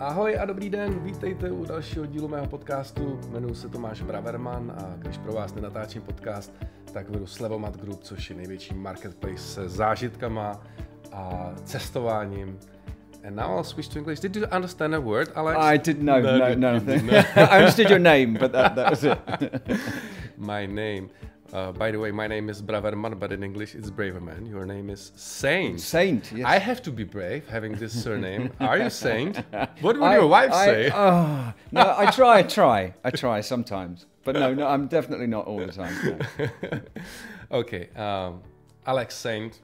Ahoj a dobrý den, vítejte u dalšího dílu mého podcastu. Jmenuji se Tomáš Braverman a když pro vás nenatáčím podcast, tak vedu Slevomat Group, což je největší marketplace se zážitkama a cestováním. And now I'll switch to English. Did you understand a word, Alex? I didn't know. No. I understood your name, but that was it. My name. By the way, my name is Braverman, but in English it's Braverman. Your name is Saint. Saint, yes. I have to be brave having this surname. Are you Saint? What would your wife say? No, I try sometimes. But no, I'm definitely not all the time. No. Okay, Alex Saint,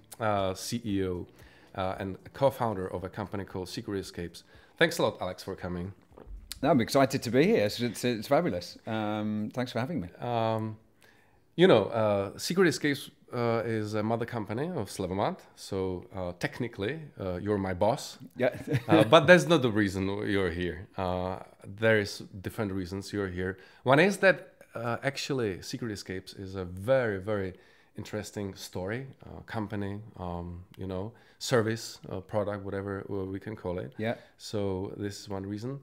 CEO and co-founder of a company called Secret Escapes. Thanks a lot, Alex, for coming. No, I'm excited to be here. It's fabulous. Thanks for having me. Secret Escapes is a mother company of Slevomatu, so technically you're my boss. Yeah. But that's not the reason you're here. There is different reasons you're here. One is that actually Secret Escapes is a very, very interesting story, company, service, product, whatever we can call it. Yeah. So this is one reason.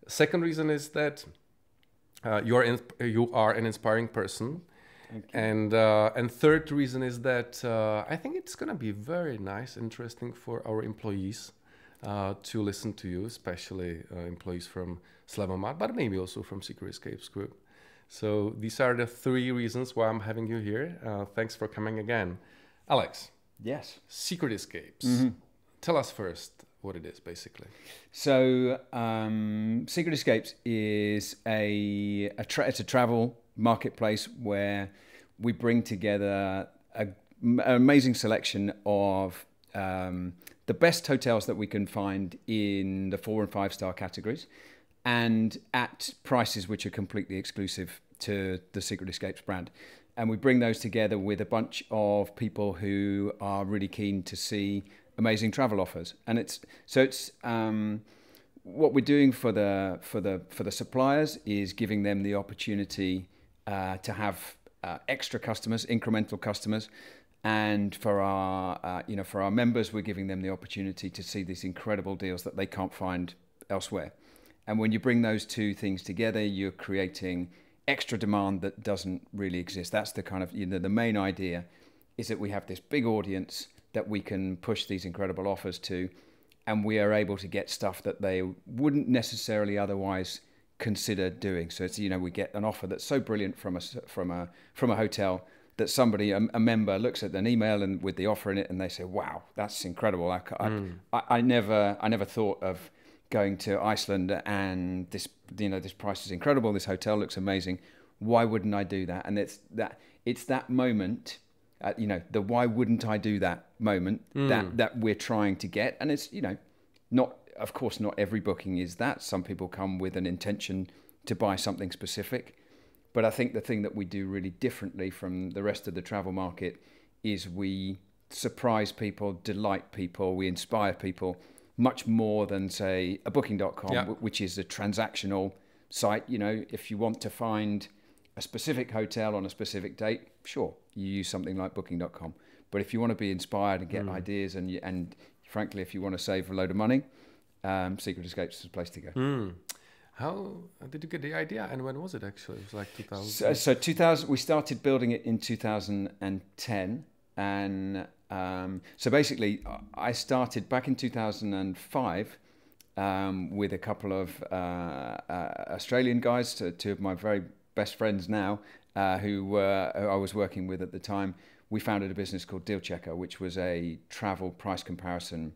Second reason is that you are an inspiring person. And third reason is that I think it's going to be very nice, interesting for our employees to listen to you, especially employees from Slevomatu, but maybe also from Secret Escapes Group. So these are the three reasons why I'm having you here. Thanks for coming again. Alex. Yes. Secret Escapes. Tell us first what it is, basically. So Secret Escapes is it's a travel marketplace where we bring together an amazing selection of the best hotels that we can find in the 4 and 5 star categories, and at prices which are completely exclusive to the Secret Escapes brand. And we bring those together with a bunch of people who are really keen to see amazing travel offers. And it's what we're doing for the suppliers is giving them the opportunity to have extra customers, incremental customers, and for our members, we're giving them the opportunity to see these incredible deals that they can't find elsewhere. And when you bring those two things together, you're creating extra demand that doesn't really exist. That's the kind of the main idea is that we have this big audience that we can push these incredible offers to, and we are able to get stuff that they wouldn't necessarily otherwise consider doing. So it's we get an offer that's so brilliant from a hotel that somebody, a member, looks at an email and with the offer in it, and they say, "Wow, that's incredible! I never thought of going to Iceland, and this price is incredible. This hotel looks amazing. Why wouldn't I do that?" And it's that moment, the why wouldn't I do that moment that we're trying to get, and it's not. Of course, not every booking is that. Some people come with an intention to buy something specific. But I think the thing that we do really differently from the rest of the travel market is we surprise people, delight people, we inspire people much more than, say, a booking.com, which is a transactional site. If you want to find a specific hotel on a specific date, sure, you use something like booking.com. But if you want to be inspired and get ideas and frankly, if you want to save a load of money, Secret Escapes is the place to go. How did you get the idea, and when was it actually? It was like 2000. So 2000. We started building it in 2010, and so basically, I started back in 2005 with a couple of Australian guys, two of my very best friends now, who I was working with at the time. We founded a business called Deal Checker, which was a travel price comparison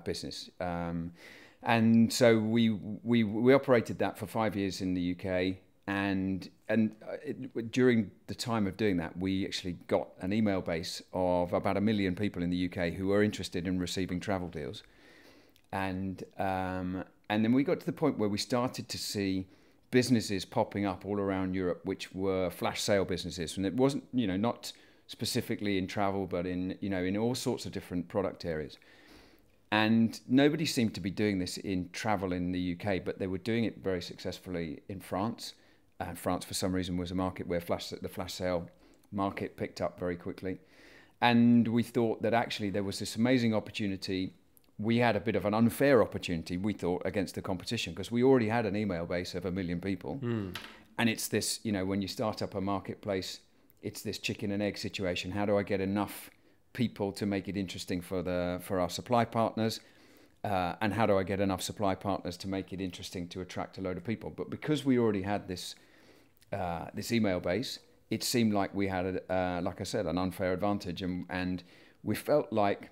business, and so we operated that for 5 years in the UK, and during the time of doing that, we actually got an email base of about 1 million people in the UK who were interested in receiving travel deals, and then we got to the point where we started to see businesses popping up all around Europe, which were flash sale businesses, and it wasn't not specifically in travel, but in all sorts of different product areas. And nobody seemed to be doing this in travel in the UK, but they were doing it very successfully in France. And France, for some reason, was a market where the flash sale market picked up very quickly. And we thought that actually there was this amazing opportunity we had a bit of an unfair opportunity, we thought, against the competition, because we already had an email base of 1 million people. And it's this, you know, when you start up a marketplace, it's this chicken and egg situation. How do I get enough people to make it interesting for our supply partners? And how do I get enough supply partners to make it interesting to attract a load of people? But because we already had this email base, it seemed like we had, like I said, an unfair advantage. And we felt like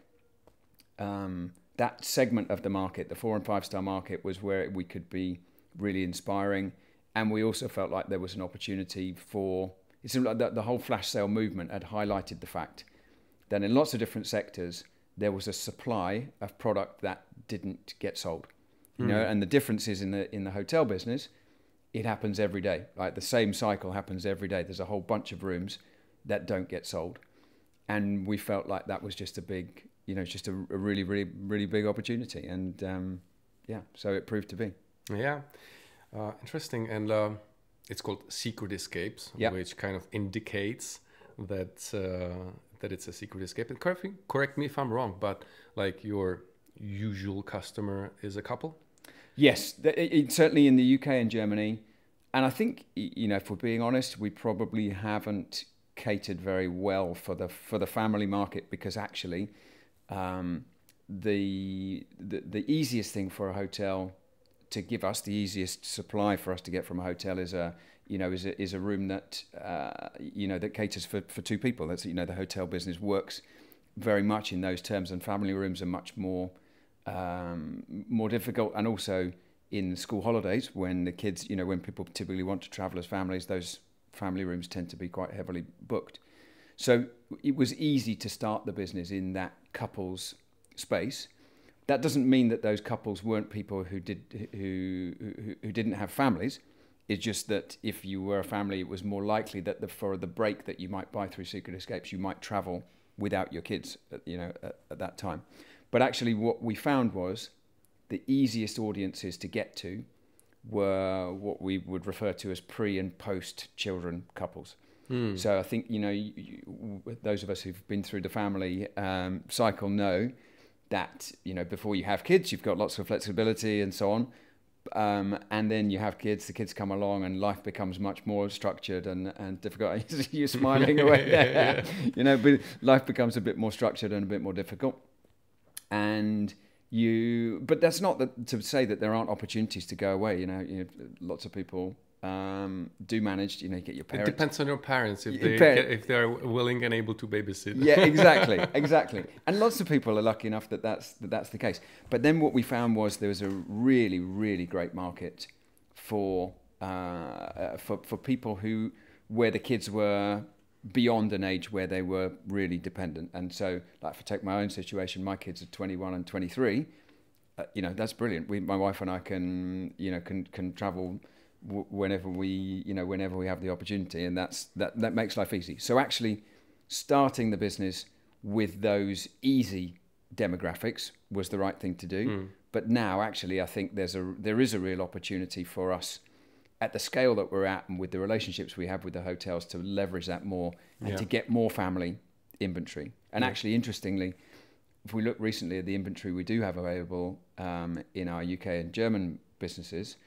that segment of the market, the 4 and 5 star market, was where we could be really inspiring. And we also felt like there was an opportunity for, it seemed like the whole flash sale movement had highlighted the fact that in lots of different sectors, there was a supply of product that didn't get sold. You know, and the difference is in the hotel business, it happens every day. Like the same cycle happens every day. There's a whole bunch of rooms that don't get sold. And we felt like that was just a big, you know, just a really, really, really big opportunity. And yeah, so it proved to be. Yeah, interesting. And it's called Secret Escapes, which kind of indicates that that it's a secret escape. And correct me if I'm wrong, but like your usual customer is a couple? Yes, certainly in the UK and Germany. And I think, you know, if we're being honest, we probably haven't catered very well for the family market, because actually the easiest thing for a hotel to give us, the easiest supply for us to get from a hotel is a room that that caters for 2 people. That's, you know, the hotel business works very much in those terms, and family rooms are much more difficult. And also in school holidays, when the kids, you know, when people typically want to travel as families, those family rooms tend to be quite heavily booked. So it was easy to start the business in that couples space. That doesn't mean that those couples weren't people who didn't have families. It's just that if you were a family, it was more likely that for the break that you might buy through Secret Escapes, you might travel without your kids, at that time. But actually what we found was the easiest audiences to get to were what we would refer to as pre and post children couples. So I think, you know, those of us who've been through the family cycle know that, you know, before you have kids, you've got lots of flexibility and so on. And then you have kids, the kids come along and life becomes much more structured and difficult. You're smiling away there. You know, but life becomes a bit more structured and a bit more difficult. But that's not to say that there aren't opportunities to go away. You know, lots of people do manage, you know, get your parents. It depends on your parents if they're willing and able to babysit. Yeah, exactly. And lots of people are lucky enough that that's the case. But then what we found was there was a really, really great market for people where the kids were beyond an age where they were really dependent. And so, like, if I take my own situation, my kids are 21 and 23. You know, that's brilliant. My wife and I can travel whenever we have the opportunity, and that makes life easy. So actually starting the business with those easy demographics was the right thing to do. But now actually I think there is a real opportunity for us at the scale that we're at and with the relationships we have with the hotels to leverage that more and to get more family inventory. And actually, interestingly, if we look recently at the inventory we do have available in our UK and German businesses,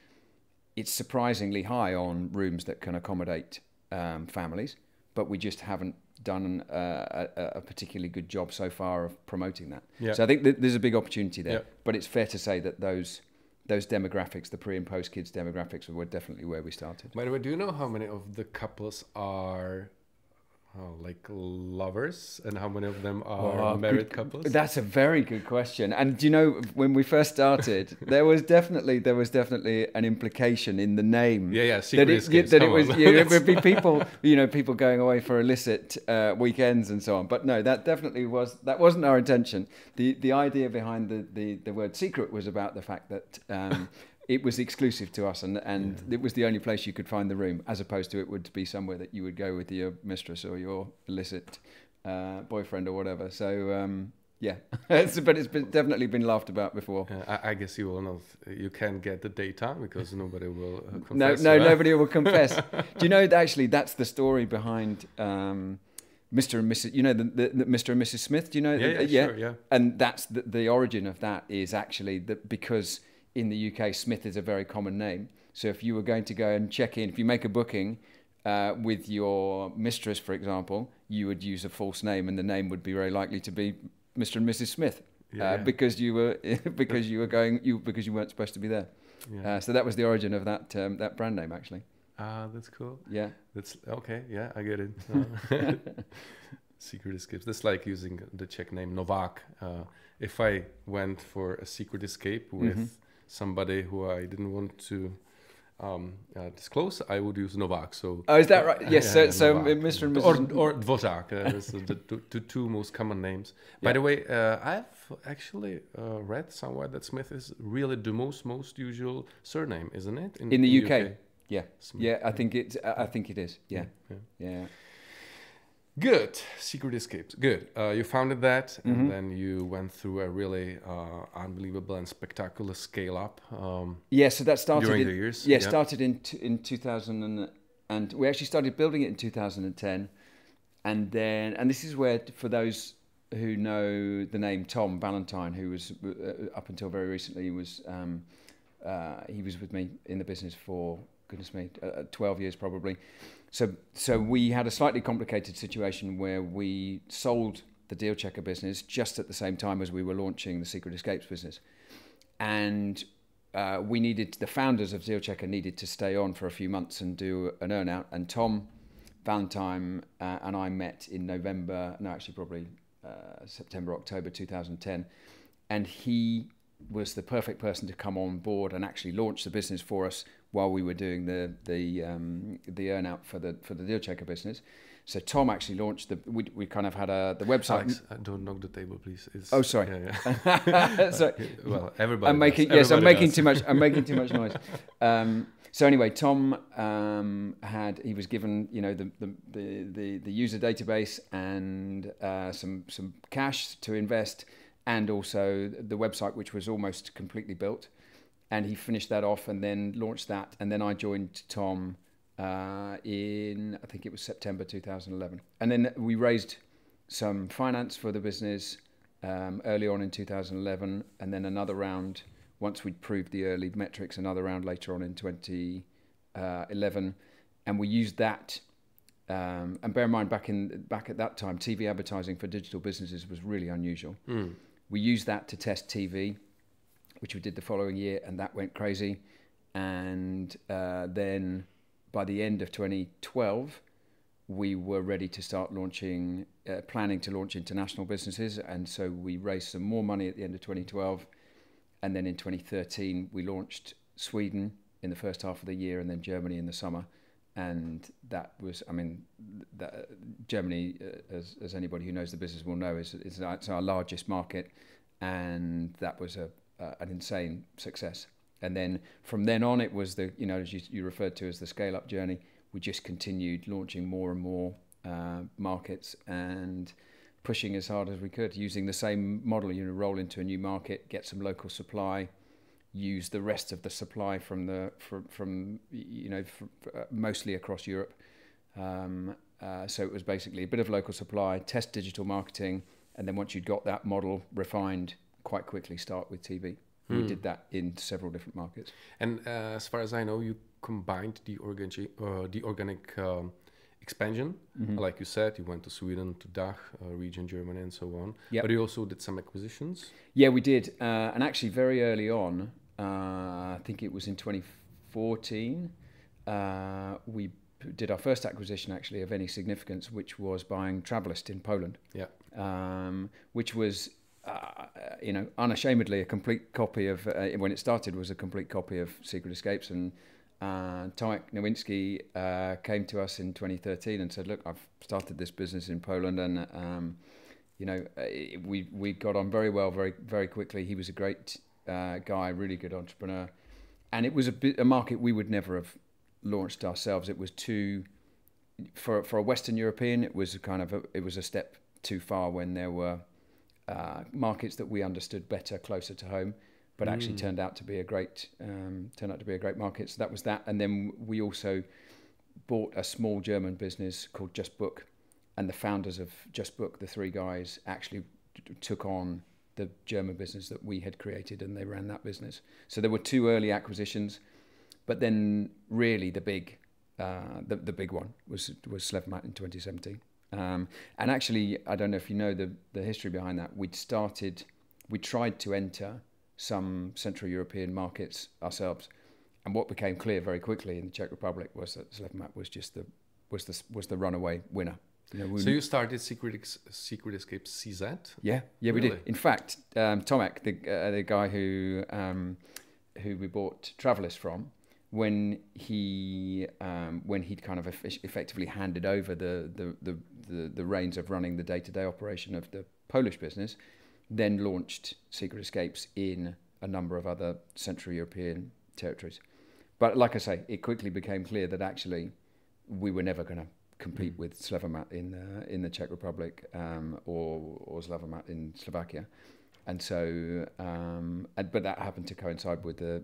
it's surprisingly high on rooms that can accommodate families, but we just haven't done a particularly good job so far of promoting that. So I think there's a big opportunity there, but it's fair to say that those demographics, the pre and post kids demographics, were definitely where we started. By the way, do you know how many of the couples are like lovers, and how many of them are married couples? That's a very good question. And you know, when we first started, there was definitely an implication in the name. Secret Escapes. It would be people going away for illicit weekends and so on. But no, that wasn't our intention. The idea behind the word secret was about the fact that it was exclusive to us, and it was the only place you could find the room, as opposed to it would be somewhere that you would go with your mistress or your illicit boyfriend or whatever. So but it's definitely been laughed about before. I guess you will not. You can't get the data because nobody will confess. Nobody will confess. Do you know, actually, that's the story behind Mr. and Mrs. You know the Mr. and Mrs. Smith. Do you know? Yeah. Sure, yeah. And that's the origin of that is actually that because in the UK Smith is a very common name. So if you were going to go and check in, if you make a booking with your mistress, for example, you would use a false name, and the name would be very likely to be Mr. and Mrs. Smith because you were because you weren't supposed to be there. Yeah. So that was the origin of that brand name actually. Ah, that's cool. Yeah. That's okay. Yeah, I get it. Secret escapes. That's like using the Czech name Novak. If I went for a secret escape with somebody who I didn't want to disclose, I would use Novak. So. Oh, is that right? Yes. Yeah, so Novak. Mr. and Mrs. Or Dvořák. That's the two most common names. By the way, I've actually read somewhere that Smith is really the most usual surname, isn't it? In the UK. Yeah, Smith. yeah. I think it is. Yeah. Good. Secret escapes. Good. You founded that, and then you went through a really unbelievable and spectacular scale up. So that started during the years. Yeah, started in 2000 and we actually started building it in 2010, and this is where, for those who know the name Tom Valentine, who was up until very recently, he was with me in the business for, goodness me, 12 years probably. So we had a slightly complicated situation where we sold the Deal Checker business just at the same time as we were launching the Secret Escapes business. And the founders of Deal Checker needed to stay on for a few months and do an earn out. And Tom Valentine and I met in September, October 2010. And he was the perfect person to come on board and actually launch the business for us while we were doing the earn out for the Deal Checker business. So Tom actually launched we kind of had the website. Alex, don't knock the table, please. Oh, sorry. Yeah. So, well, everybody. I'm making too much. I'm making too much noise. So anyway, Tom he was given the user database and some cash to invest, and also the website, which was almost completely built. And he finished that off and then launched that. And then I joined Tom in, I think it was September 2011. And then we raised some finance for the business early on in 2011. And then another round, once we'd proved the early metrics, another round later on in 2011. And we used that. And bear in mind, back at that time, TV advertising for digital businesses was really unusual. We used that to test TV, which we did the following year, and that went crazy. And then by the end of 2012, we were ready to start planning to launch international businesses. And so we raised some more money at the end of 2012. And then in 2013, we launched Sweden in the first half of the year, and then Germany in the summer. And that was, Germany, as anybody who knows the business will know, is our largest market. And that was an insane success. And then from then on, it was as you referred to as the scale-up journey. We just continued launching more and more markets and pushing as hard as we could, using the same model. Roll into a new market, get some local supply, use the rest of the supply from mostly across Europe. So it was basically a bit of local supply, test digital marketing, and then once you'd got that model refined, quite quickly start with TV. We did that in several different markets. And as far as I know, you combined the organic expansion. Like you said, you went to Sweden, to DACH region, Germany, and so on. Yep. But you also did some acquisitions. Yeah, we did. And actually very early on, I think it was in 2014, we did our first acquisition actually of any significance, which was buying Travelist in Poland. Yeah. Which was unashamedly a complete copy of, when it started, was a complete copy of Secret Escapes. And Tomek Nowinski came to us in 2013 and said, look, I've started this business in Poland, and we got on very well, very, very quickly. He was a great guy, really good entrepreneur. And it was a market we would never have launched ourselves. It was for a Western European, it was a step too far when there were markets that we understood better, closer to home, but actually turned out to be a great market. So that was that. And then we also bought a small German business called Just Book, and the founders of Just Book, the three guys, actually took on the German business that we had created, and they ran that business. So there were two early acquisitions, but then really the big one was Slevomatu in 2017. And actually, I don't know if you know the history behind that. We tried to enter some Central European markets ourselves, and what became clear very quickly in the Czech Republic was that Slevomatu was the runaway winner. So you started Secret Escapes CZ? Yeah, really? We did. In fact, Tomek, the guy who we bought Travelers from, when he'd kind of effectively handed over the reins of running the day-to-day operation of the Polish business, then launched Secret Escapes in a number of other Central European territories. But like I say, it quickly became clear that actually we were never going to compete with Slevomatu in the Czech Republic or Slevomatu in Slovakia, and so but that happened to coincide with the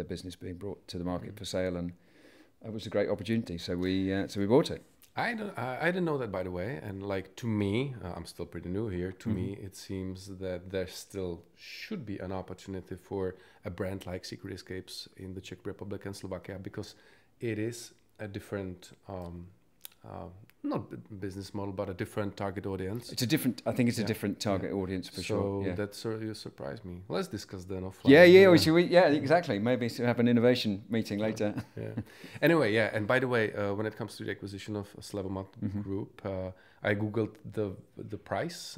business being brought to the market for sale, and it was a great opportunity. So we bought it. I didn't know that, by the way, and like to me, I'm still pretty new here. To me, it seems that there still should be an opportunity for a brand like Secret Escapes in the Czech Republic and Slovakia, because it is a different, not business model, but a different target audience. I think it's a different target audience for sure. So that certainly surprised me. Let's discuss then offline. Yeah, exactly. Maybe have an innovation meeting later. Anyway, and by the way, when it comes to the acquisition of Slevomatu Group, I googled the price,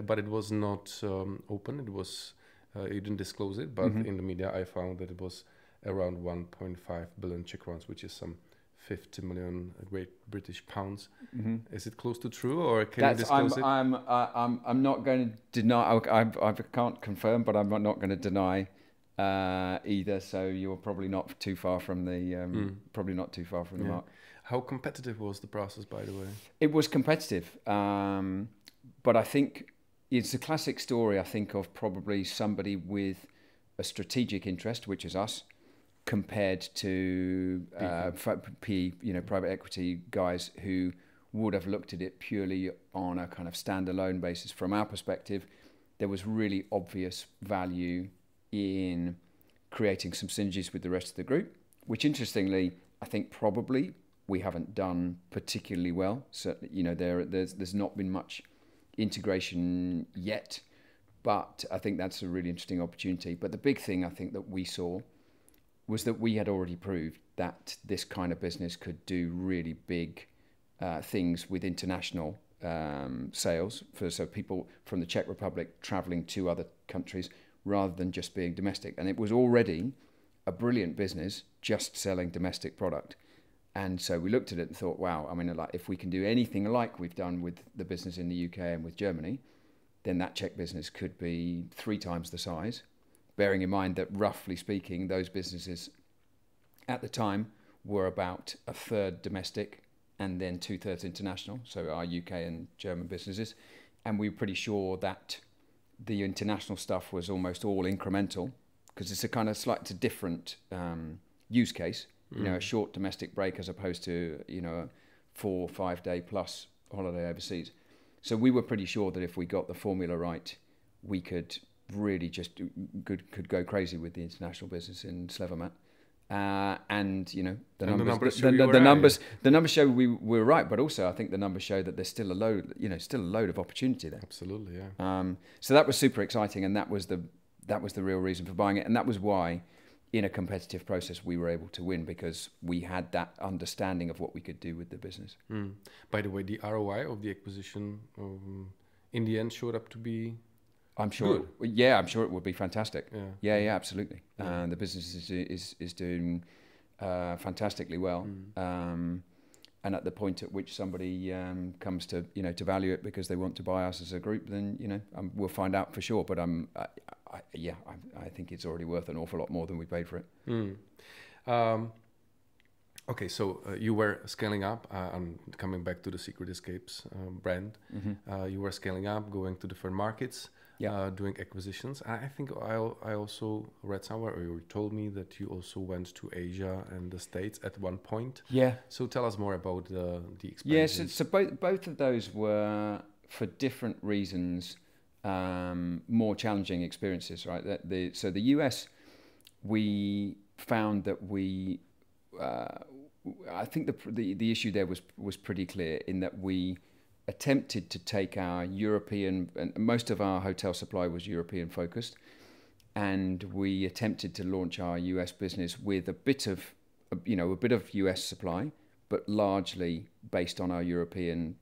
but it was not open. It was you didn't disclose it, but in the media I found that it was around 1.5 billion Czech crowns, which is some 50 million Great British pounds. Is it close to true, or can you disclose it? I'm not going to deny. I can't confirm, but I'm not going to deny either. So you're probably not too far from the mark. How competitive was the process, by the way? It was competitive, but I think it's a classic story. I think of probably somebody with a strategic interest, which is us, compared to private equity guys who would have looked at it purely on a kind of standalone basis. From our perspective, there was really obvious value in creating some synergies with the rest of the group, which interestingly, I think probably we haven't done particularly well. So, there's not been much integration yet, but I think that's a really interesting opportunity. But the big thing I think that we saw was that we had already proved that this kind of business could do really big things with international sales, so people from the Czech Republic traveling to other countries rather than just being domestic. And it was already a brilliant business just selling domestic product. And so we looked at it and thought, wow, I mean, like, if we can do anything like we've done with the business in the UK and with Germany, then that Czech business could be 3 times the size, bearing in mind that, roughly speaking, those businesses at the time were about 1/3 domestic and then 2/3 international, so our UK and German businesses. And we were pretty sure that the international stuff was almost all incremental, because it's a kind of slightly different use case, a short domestic break as opposed to, a 4 or 5 day plus holiday overseas. So we were pretty sure that if we got the formula right, we could really just could go crazy with the international business in Slevomatu. The numbers show we were right, but also I think the numbers show that there's still a load of opportunity there. Absolutely, yeah. So that was super exciting, and that was the real reason for buying it, and that was why, in a competitive process, we were able to win, because we had that understanding of what we could do with the business. By the way, the ROI of the acquisition in the end showed up to be, I'm sure. I'm sure it would be fantastic. Yeah, absolutely. Yeah. The business is doing fantastically well. And at the point at which somebody comes to to value it because they want to buy us as a group, then we'll find out for sure. But I think it's already worth an awful lot more than we paid for it. Okay, so you were scaling up. I'm coming back to the Secret Escapes brand. You were scaling up, going to different markets. doing acquisitions. I think I also read somewhere, or you told me that you also went to Asia and the States at one point. Yeah. So tell us more about the expansion. Yes, so both of those were, for different reasons, more challenging experiences, right? So the US, we found that I think the issue there was pretty clear in that we attempted to take our European, and most of our hotel supply was European focused, and we attempted to launch our US business with a bit of US supply, but largely based on our European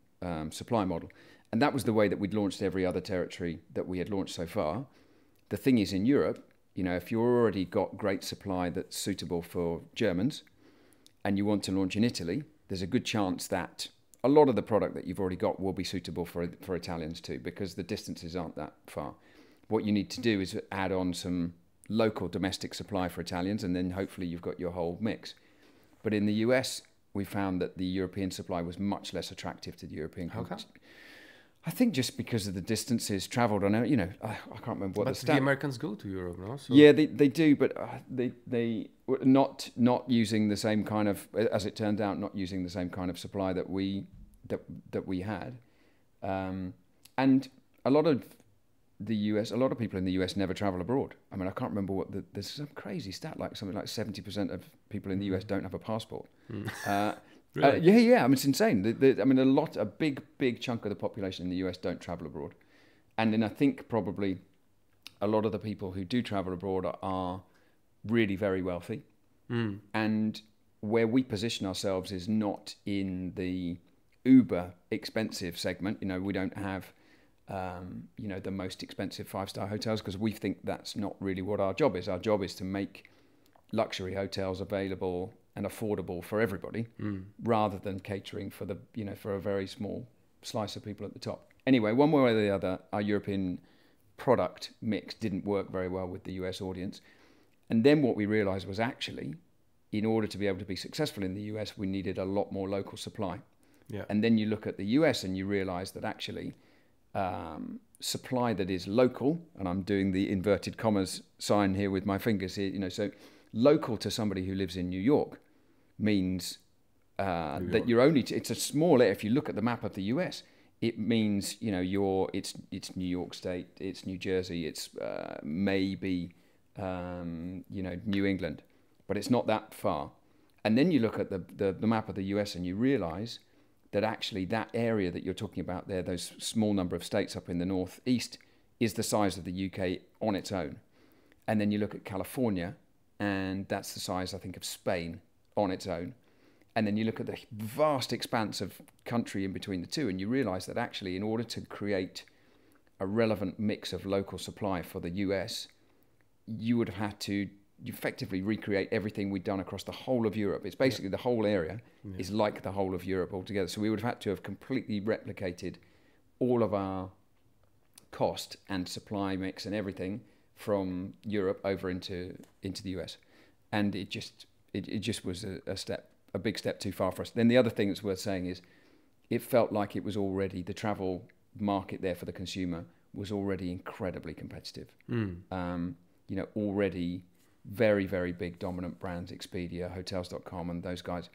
supply model. And that was the way that we'd launched every other territory that we had launched so far. The thing is, in Europe, if you've already got great supply that's suitable for Germans and you want to launch in Italy, there's a good chance that a lot of the product that you've already got will be suitable for Italians too, because the distances aren't that far. What you need to do is add on some local domestic supply for Italians, and then hopefully you've got your whole mix. But in the US, we found that the European supply was much less attractive to the European countries. I think just because of the distances travelled. I know, I can't remember what but the the Americans go to Europe now. So. Yeah, they do, but they were not using the same kind of, as it turned out, not using the same kind of supply that we had, and a lot of people in the US never travel abroad. I mean, I can't remember there's some crazy stat, like something like 70% of people in the US don't have a passport. Really? Yeah. I mean, it's insane. A big chunk of the population in the US don't travel abroad. And then I think probably a lot of the people who do travel abroad are really very wealthy. And where we position ourselves is not in the uber expensive segment. We don't have, the most expensive 5-star hotels, because we think that's not really what our job is. Our job is to make luxury hotels available and affordable for everybody, rather than catering for for a very small slice of people at the top. Anyway, one way or the other, our European product mix didn't work very well with the US audience. And then what we realized was, actually, in order to be able to be successful in the US, we needed a lot more local supply. Yeah. And then you look at the US and you realize that actually supply that is local, and I'm doing the inverted commas sign here with my fingers here, so local to somebody who lives in New York means that you're only, it's a small area. If you look at the map of the US, it means, it's New York State, it's New Jersey, it's maybe, New England, but it's not that far. And then you look at the map of the US and you realize that actually that area that you're talking about there, those small number of states up in the northeast, is the size of the UK on its own. And then you look at California, and that's the size, I think, of Spain on its own. And then you look at the vast expanse of country in between the two, and you realize that actually, in order to create a relevant mix of local supply for the US, you would have had to effectively recreate everything we'd done across the whole of Europe. It's basically the whole area is like the whole of Europe altogether. So we would have had to have completely replicated all of our cost and supply mix and everything from Europe over into the US. And it just was a big step too far for us. Then the other thing that's worth saying is, it felt like it was already, the travel market there for the consumer was already incredibly competitive. Already very, very big dominant brands, Expedia, Hotels.com, and those guys,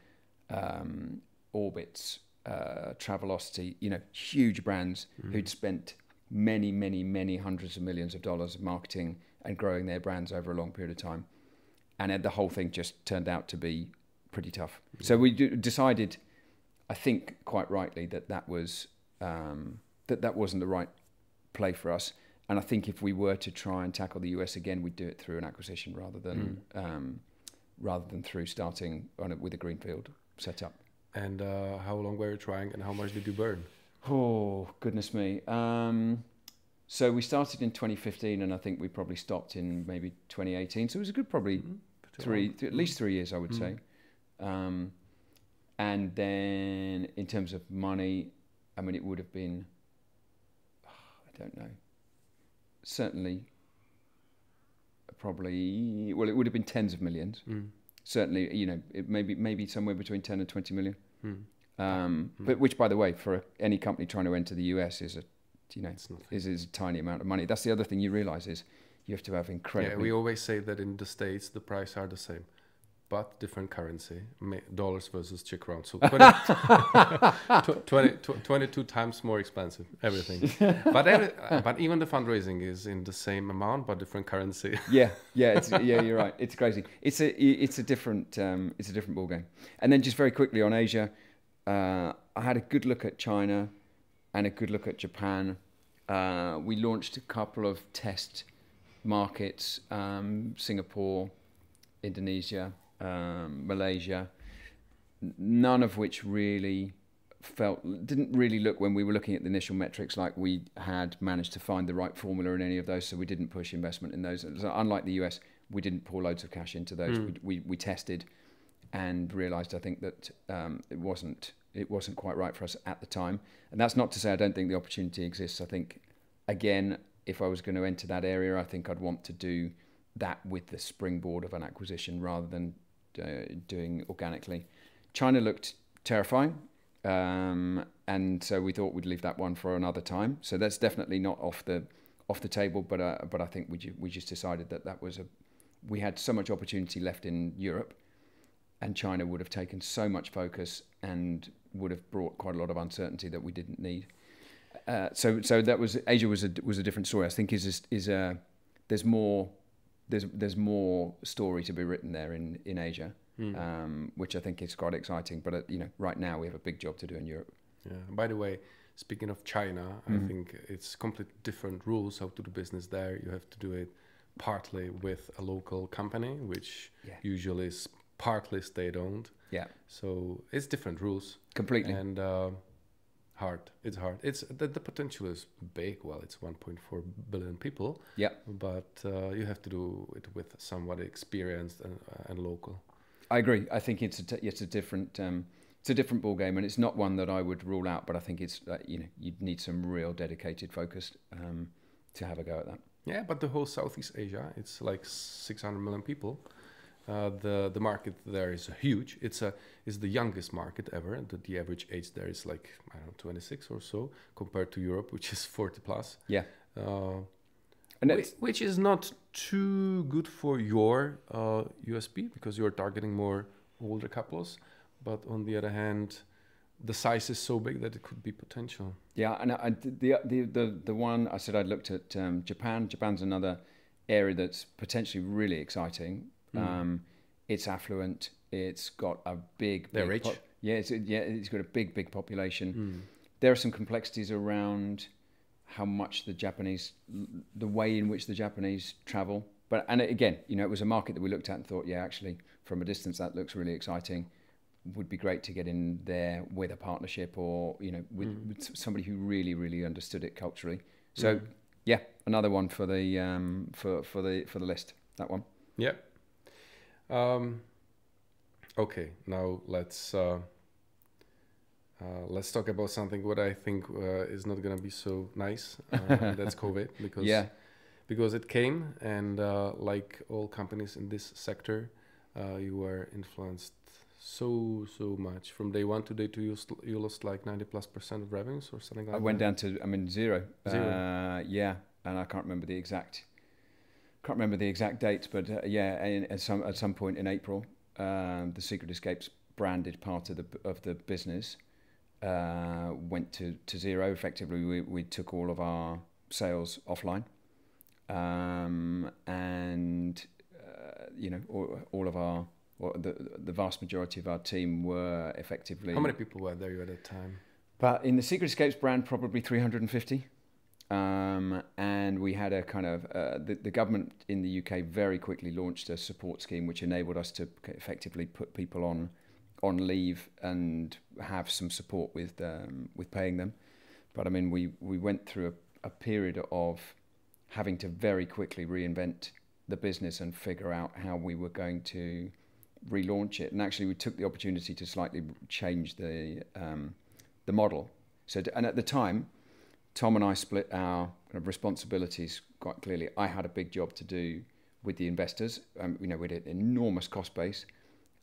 Orbitz, Travelocity, huge brands who'd spent many, many, many hundreds of millions of dollars of marketing and growing their brands over a long period of time. And the whole thing just turned out to be pretty tough. So we decided, I think quite rightly, that was that wasn't the right play for us. And I think if we were to try and tackle the US again, we'd do it through an acquisition rather than through starting on it with a greenfield setup. And how long were you trying, and how much did you burn? Oh, goodness me. So we started in 2015, and I think we probably stopped in maybe 2018. So it was a good probably at least 3 years, I would say. And then in terms of money, I mean, it would have been, I don't know, certainly probably, well, it would have been tens of millions. Certainly, it maybe somewhere between 10 and 20 million. But which, by the way, for any company trying to enter the US is a You know, it's nothing. is a tiny amount of money. That's the other thing you realize is you have to have incredible. Yeah, we always say that in the States the prices are the same, but different currency, dollars versus Czech crown. So 22 times more expensive, everything. But even the fundraising is in the same amount, but different currency. Yeah, you're right. It's crazy. It's a different ball game. And then just very quickly on Asia, I had a good look at China and a good look at Japan. We launched a couple of test markets, Singapore, Indonesia, Malaysia, none of which really didn't really look, when we were looking at the initial metrics, like we had managed to find the right formula in any of those, so we didn't push investment in those. So unlike the US, we didn't pour loads of cash into those. We tested and realized, I think, that it wasn't quite right for us at the time. And that's not to say I don't think the opportunity exists. I think, again, if I was going to enter that area, I think I'd want to do that with the springboard of an acquisition rather than doing organically. China looked terrifying, and so we thought we'd leave that one for another time. So that's definitely not off the table. But I think we just decided that we had so much opportunity left in Europe, and China would have taken so much focus and would have brought quite a lot of uncertainty that we didn't need. So that was Asia was a different story. I think there's more story to be written there in Asia, which I think is quite exciting. But right now we have a big job to do in Europe. Yeah. By the way, speaking of China, I think it's completely different rules how to do business there. You have to do it partly with a local company, which usually is partly state-owned. Yeah. So it's different rules. Completely. And hard. It's hard. It's the potential is big. Well, it's 1.4 billion people. Yeah. But you have to do it with somebody experienced and local. I agree. I think it's a different ball game, and it's not one that I would rule out. But I think it's you'd need some real dedicated focus to have a go at that. Yeah, but the whole Southeast Asia, it's like 600 million people. The market there is huge. It's the youngest market ever. The average age there is like 26 or so, compared to Europe, which is 40 plus. Yeah. And which is not too good for your USP, because you're targeting more older couples. But on the other hand, the size is so big that it could be potential. Yeah, and the one I said I'd looked at Japan. Japan's another area that's potentially really exciting. It's affluent. It's got a big. They're rich. It's got a big population. There are some complexities around how much the way in which the Japanese travel. And again, it was a market that we looked at and thought, actually, from a distance, that looks really exciting. Would be great to get in there with a partnership or with somebody who really understood it culturally. So another one for the list. That one. Yeah. Okay, now let's talk about something what I think is not gonna be so nice. That's COVID, because it came, and like all companies in this sector, you were influenced so much from day one to day two. You lost like 90+% of revenues or something like that. I went down to zero. And I can't remember the exact dates, but at some point in April, the Secret Escapes branded part of the business went to zero. Effectively, we took all of our sales offline, and all of our the vast majority of our team were effectively. How many people were there at that time? But in the Secret Escapes brand, probably 350. And we had a kind of the government in the UK very quickly launched a support scheme which enabled us to effectively put people on leave and have some support with paying them. But I mean, we went through a period of having to very quickly reinvent the business and figure out how we were going to relaunch it. And actually, we took the opportunity to slightly change the model. And at the time, Tom and I split our kind of responsibilities quite clearly. I had a big job to do with the investors. We had an enormous cost base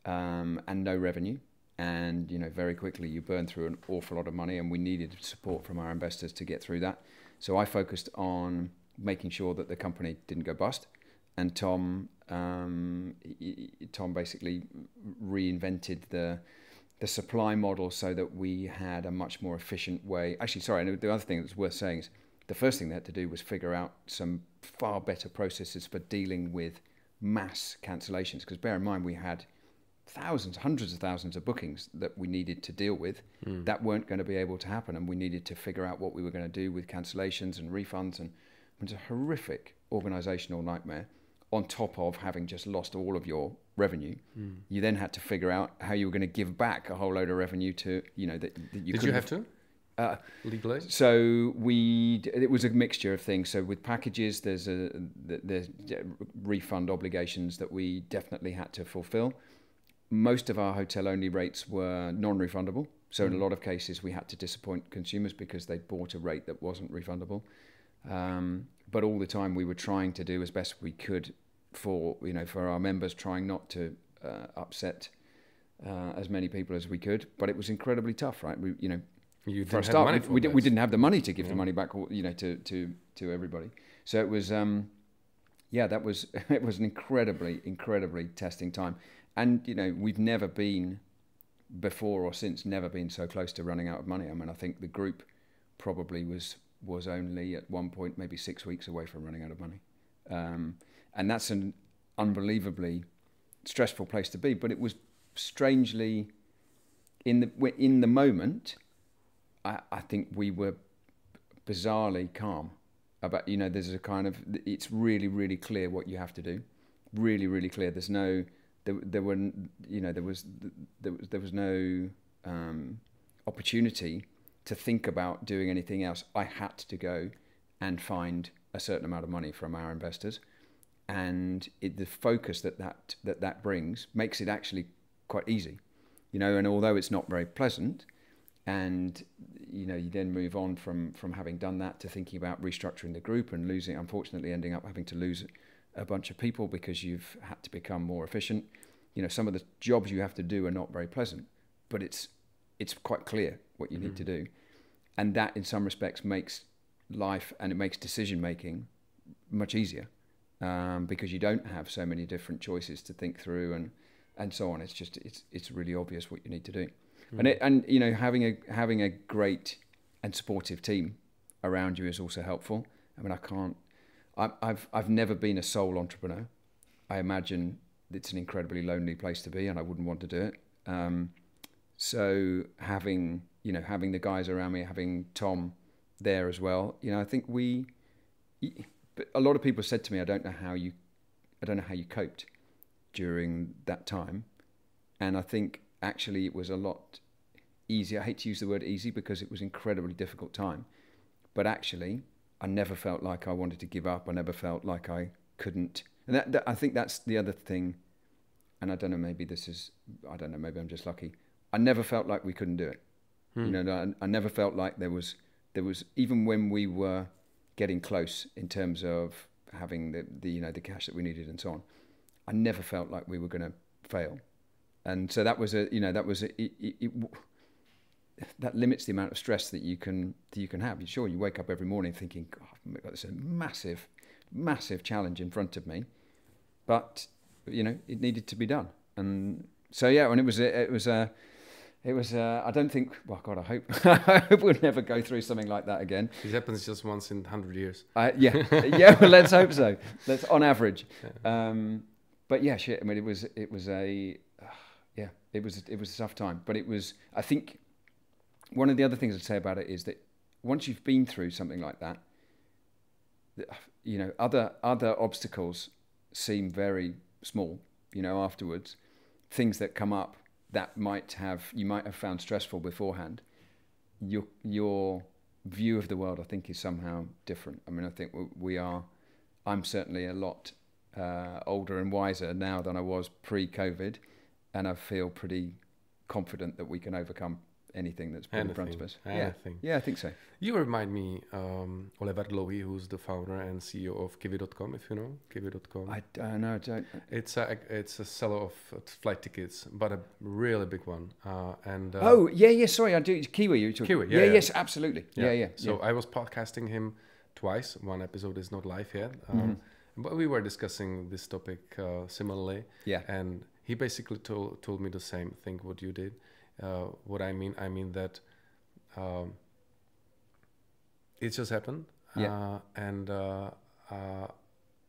and no revenue. And very quickly you burn through an awful lot of money, and we needed support from our investors to get through that. So I focused on making sure that the company didn't go bust, and Tom basically reinvented the supply model so that we had a much more efficient way. Actually, sorry, and the other thing that's worth saying is the first thing they had to do was figure out some far better processes for dealing with mass cancellations, because bear in mind we had thousands, hundreds of thousands of bookings that we needed to deal with that weren't going to be able to happen, and we needed to figure out what we were going to do with cancellations and refunds, and it was a horrific organizational nightmare. On top of having just lost all of your revenue, you then had to figure out how you were going to give back a whole load of revenue to, you know, that you Did you have to? Legalize? So it was a mixture of things. So with packages, there's refund obligations that we definitely had to fulfill. Most of our hotel-only rates were non-refundable. So in a lot of cases, we had to disappoint consumers because they bought a rate that wasn't refundable. But all the time, we were trying to do as best we could for our members, trying not to upset as many people as we could. But it was incredibly tough, right? We for a start, we didn't have the money to give the money back, to everybody. So it was, it was an incredibly testing time. And, we've never been before or since so close to running out of money. I mean, I think the group probably was only at one point maybe 6 weeks away from running out of money. And that's an unbelievably stressful place to be. But it was strangely, in the moment, I think we were bizarrely calm about, there's a kind of, it's really, really clear what you have to do. Really, really clear. There's no, there was no opportunity to think about doing anything else. I had to go and find a certain amount of money from our investors, and the focus that brings makes it actually quite easy, and although it's not very pleasant, and you then move on from having done that to thinking about restructuring the group and unfortunately ending up having to lose a bunch of people because you've had to become more efficient. Some of the jobs you have to do are not very pleasant, but it's quite clear what you need to do. And that in some respects makes life, and it makes decision making much easier, because you don't have so many different choices to think through and so on. It's really obvious what you need to do. And having a great and supportive team around you is also helpful. I mean, I've never been a sole entrepreneur. I imagine it's an incredibly lonely place to be, and I wouldn't want to do it. So having the guys around me, having Tom there as well, I think but a lot of people said to me, I don't know how you coped during that time. And I think actually it was a lot easier. I hate to use the word easy because it was an incredibly difficult time, but actually I never felt like I wanted to give up. I never felt like I couldn't. And that I think that's the other thing. And I don't know, maybe I'm just lucky. I never felt like we couldn't do it. I never felt like there was, even when we were getting close in terms of having the cash that we needed and so on, I never felt like we were going to fail. And so that was that limits the amount of stress that you can have. Sure, you wake up every morning thinking, God, I've got this massive challenge in front of me, but it needed to be done. And so and it was I don't think, well, God, I hope we'll never go through something like that again. It happens just once in 100 years. Yeah, well, let's hope so. Let's on average. But yeah, shit. I mean, it was a tough time. But I think one of the other things I'd say about it is that once you've been through something like that, other obstacles seem very small. Afterwards, things that come up that you might have found stressful beforehand, your view of the world, I think, is somehow different. I mean, I think I'm certainly a lot older and wiser now than I was pre-COVID, and I feel pretty confident that we can overcome anything that's put in front of us. Anything. Yeah, I think so. You remind me, Oliver Dlouhý, who's the founder and CEO of Kiwi.com, if you know Kiwi.com. I don't. It's a seller of flight tickets, but a really big one. Sorry, I do. It's Kiwi. You're talking. Kiwi, Yes, absolutely. Yeah. So I was podcasting him twice. One episode is not live yet, but we were discussing this topic similarly. Yeah. And he basically told me the same thing what you did. What I mean that it just happened. Yeah.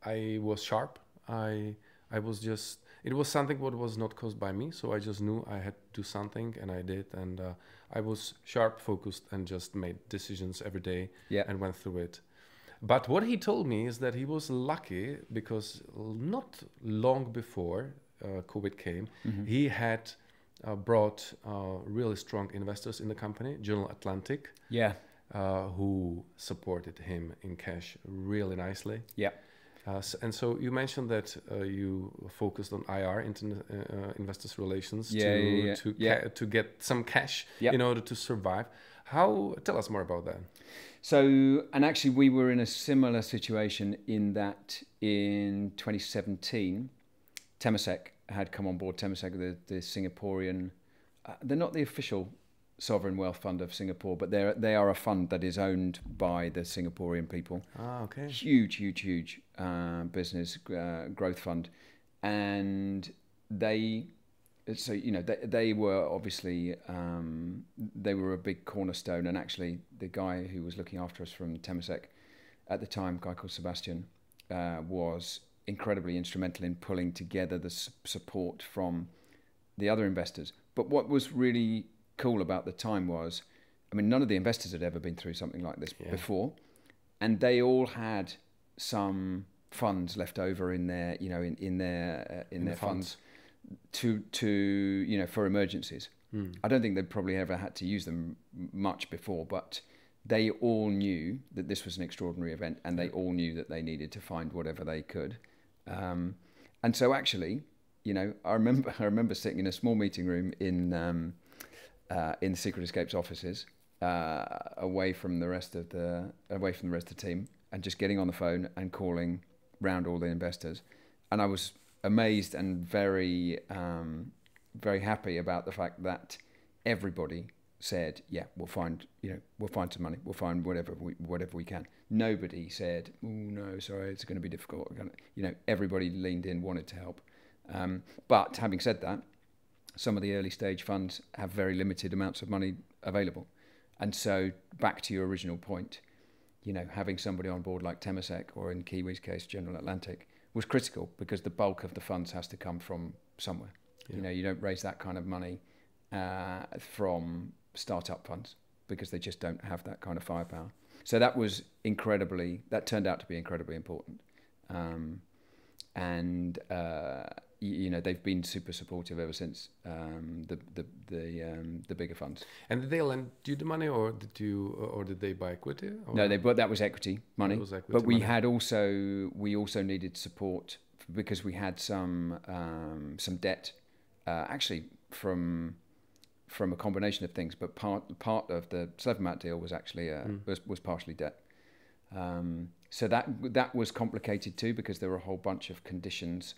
I was sharp. I was just, it was something what was not caused by me, so I just knew I had to do something, and I did, and I was sharp, focused, and just made decisions every day. Yeah. And went through it. But what he told me is that he was lucky because not long before COVID came, he had brought really strong investors in the company, General Atlantic, who supported him in cash really nicely. Yeah. So you mentioned that you focused on IR, investors relations, to get some cash in order to survive. Tell us more about that. So, and actually we were in a similar situation in that in 2017, Temasek had come on board. Temasek, the Singaporean, they're not the official sovereign wealth fund of Singapore, but they are a fund that is owned by the Singaporean people. Okay. Huge business growth fund, and they were obviously they were a big cornerstone, and actually the guy who was looking after us from Temasek at the time, a guy called Sebastian, was incredibly instrumental in pulling together the support from the other investors. But what was really cool about the time was, I mean, none of the investors had ever been through something like this before, and they all had some funds left over in their their funds to for emergencies. I don't think they'd probably ever had to use them much before, but they all knew that this was an extraordinary event, and they all knew that they needed to find whatever they could. And so actually, I remember sitting in a small meeting room in the Secret Escapes offices, away from the rest of the team, and just getting on the phone and calling round all the investors. And I was amazed and very happy about the fact that everybody said, "Yeah, we'll find some money. We'll find whatever we can." Nobody said, "Oh no, sorry, it's going to be difficult." Everybody leaned in, wanted to help. But having said that, some of the early stage funds have very limited amounts of money available, and so back to your original point, having somebody on board like Temasek, or in Kiwi's case, General Atlantic, was critical, because the bulk of the funds has to come from somewhere. Yeah. You don't raise that kind of money from startup funds, because they just don't have that kind of firepower. So that turned out to be incredibly important. They've been super supportive ever since, the bigger funds. And did they lend you the money, or did they buy equity? Or? No, that was equity money. But we also needed support, because we had some debt, actually from a combination of things. But part of the Slevomatu deal was actually was partially debt. So that was complicated too, because there were a whole bunch of conditions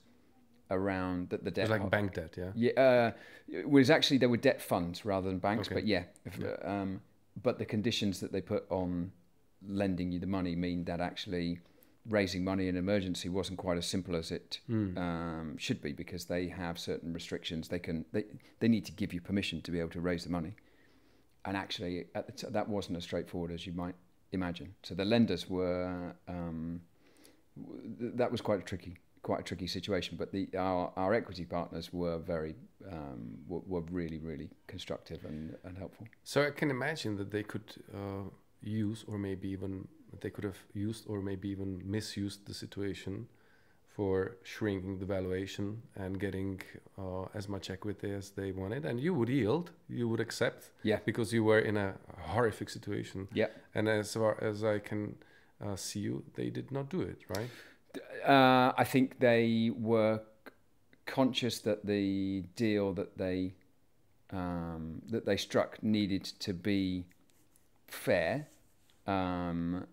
around the debt. It was like bank debt, yeah? Yeah, it was actually, there were debt funds rather than banks, okay. But but the conditions that they put on lending you the money mean that actually raising money in an emergency wasn't quite as simple as it should be, because they have certain restrictions. They need to give you permission to be able to raise the money, and actually that wasn't as straightforward as you might imagine. So the lenders were that was quite a tricky situation, but our equity partners were really, really constructive and helpful. So I can imagine that they could they could have used or maybe even misused the situation for shrinking the valuation and getting as much equity as they wanted, and you would yield, you would accept, because you were in a horrific situation. Yeah. And as far as I can see you, they did not do it, right? I think they were conscious that the deal that they that they struck needed to be fair. And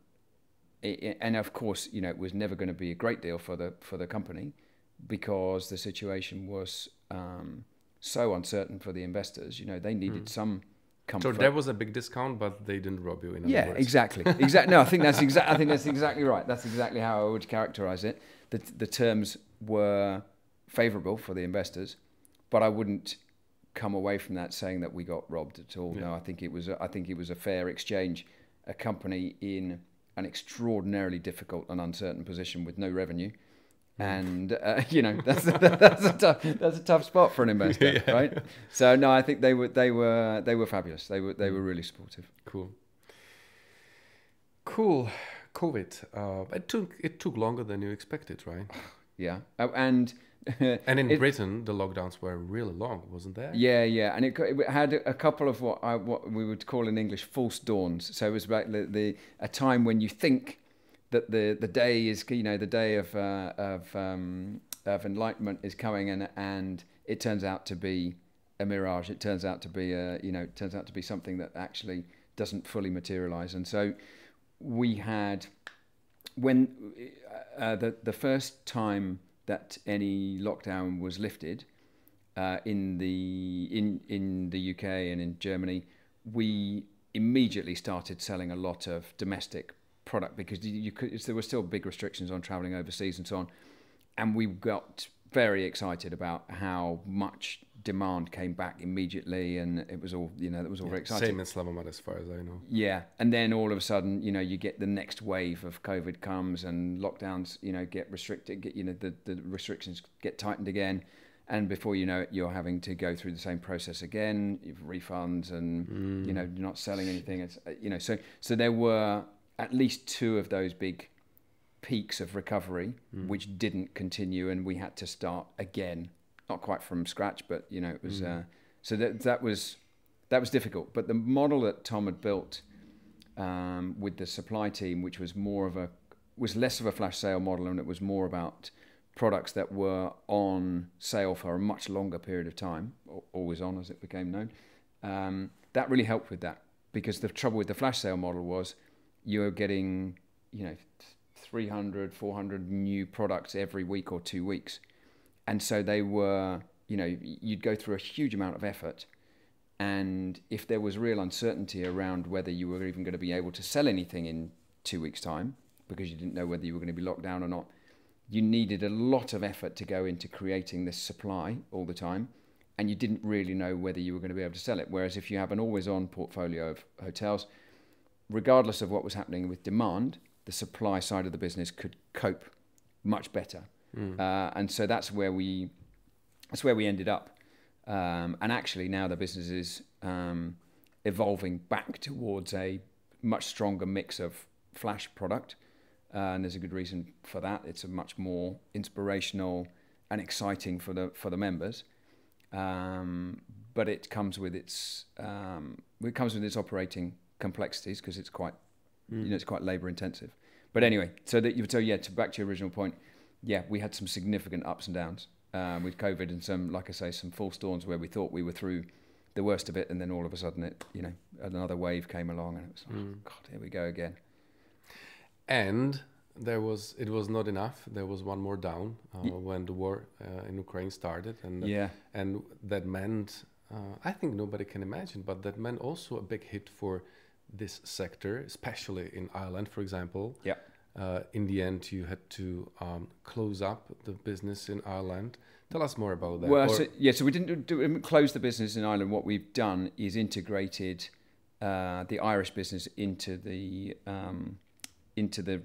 of course, it was never going to be a great deal for the company, because the situation was so uncertain for the investors. They needed some comfort. So there was a big discount, but they didn't rob you. In other words. Exactly. No, I think that's exactly right. That's exactly how I would characterize it. The terms were favorable for the investors, but I wouldn't come away from that saying that we got robbed at all. Yeah. No, I think it was a fair exchange. A company in an extraordinarily difficult and uncertain position with no revenue, and that's a tough spot for an investor, right? So no, I think they were fabulous. They were really supportive. Cool. COVID. It took longer than you expected, right? Yeah, and in Britain, the lockdowns were really long, wasn't there? Yeah, and it had a couple of what we would call in English false dawns. So it was about a time when you think that the day is, the day of enlightenment is coming, and it turns out to be a mirage. It turns out to be something that actually doesn't fully materialize. And so we had, when the first time that any lockdown was lifted in the UK and in Germany, we immediately started selling a lot of domestic product, because there were still big restrictions on traveling overseas and so on, and we got very excited about how much demand came back immediately, and it was all very exciting. Same in Slevomatu, as far as I know. Yeah, and then all of a sudden, you get the next wave of COVID comes, and lockdowns, get restricted. The restrictions get tightened again, and before you know it, you're having to go through the same process again. You've refunds, and you're not selling anything. It's so there were at least two of those big peaks of recovery which didn't continue, and we had to start again. Not quite from scratch, but it was so that was difficult. But the model that Tom had built with the supply team, which was less of a flash sale model, and it was more about products that were on sale for a much longer period of time, always on as it became known. That really helped with that, because the trouble with the flash sale model was you were getting 300, 400 new products every week or 2 weeks. And so they were, you'd go through a huge amount of effort. And if there was real uncertainty around whether you were even going to be able to sell anything in 2 weeks' time, because you didn't know whether you were going to be locked down or not, you needed a lot of effort to go into creating this supply all the time. And you didn't really know whether you were going to be able to sell it. Whereas if you have an always-on portfolio of hotels, regardless of what was happening with demand, the supply side of the business could cope much better. And so that's where we ended up. And actually now the business is evolving back towards a much stronger mix of flash product. And there's a good reason for that. It's a much more inspirational and exciting for the members. But it comes with its operating complexities, because it's quite it's quite labor intensive. But anyway, back to your original point. Yeah, we had some significant ups and downs with COVID, and some, like I say, some false dawns where we thought we were through the worst of it, and then all of a sudden another wave came along, and it was like, God, here we go again. And it was not enough. There was one more down when the war in Ukraine started, and that meant I think nobody can imagine, but that meant also a big hit for this sector, especially in Ireland, for example. Yeah. In the end, you had to close up the business in Ireland. Tell us more about that. Well, so we didn't close the business in Ireland. What we've done is integrated the Irish business into the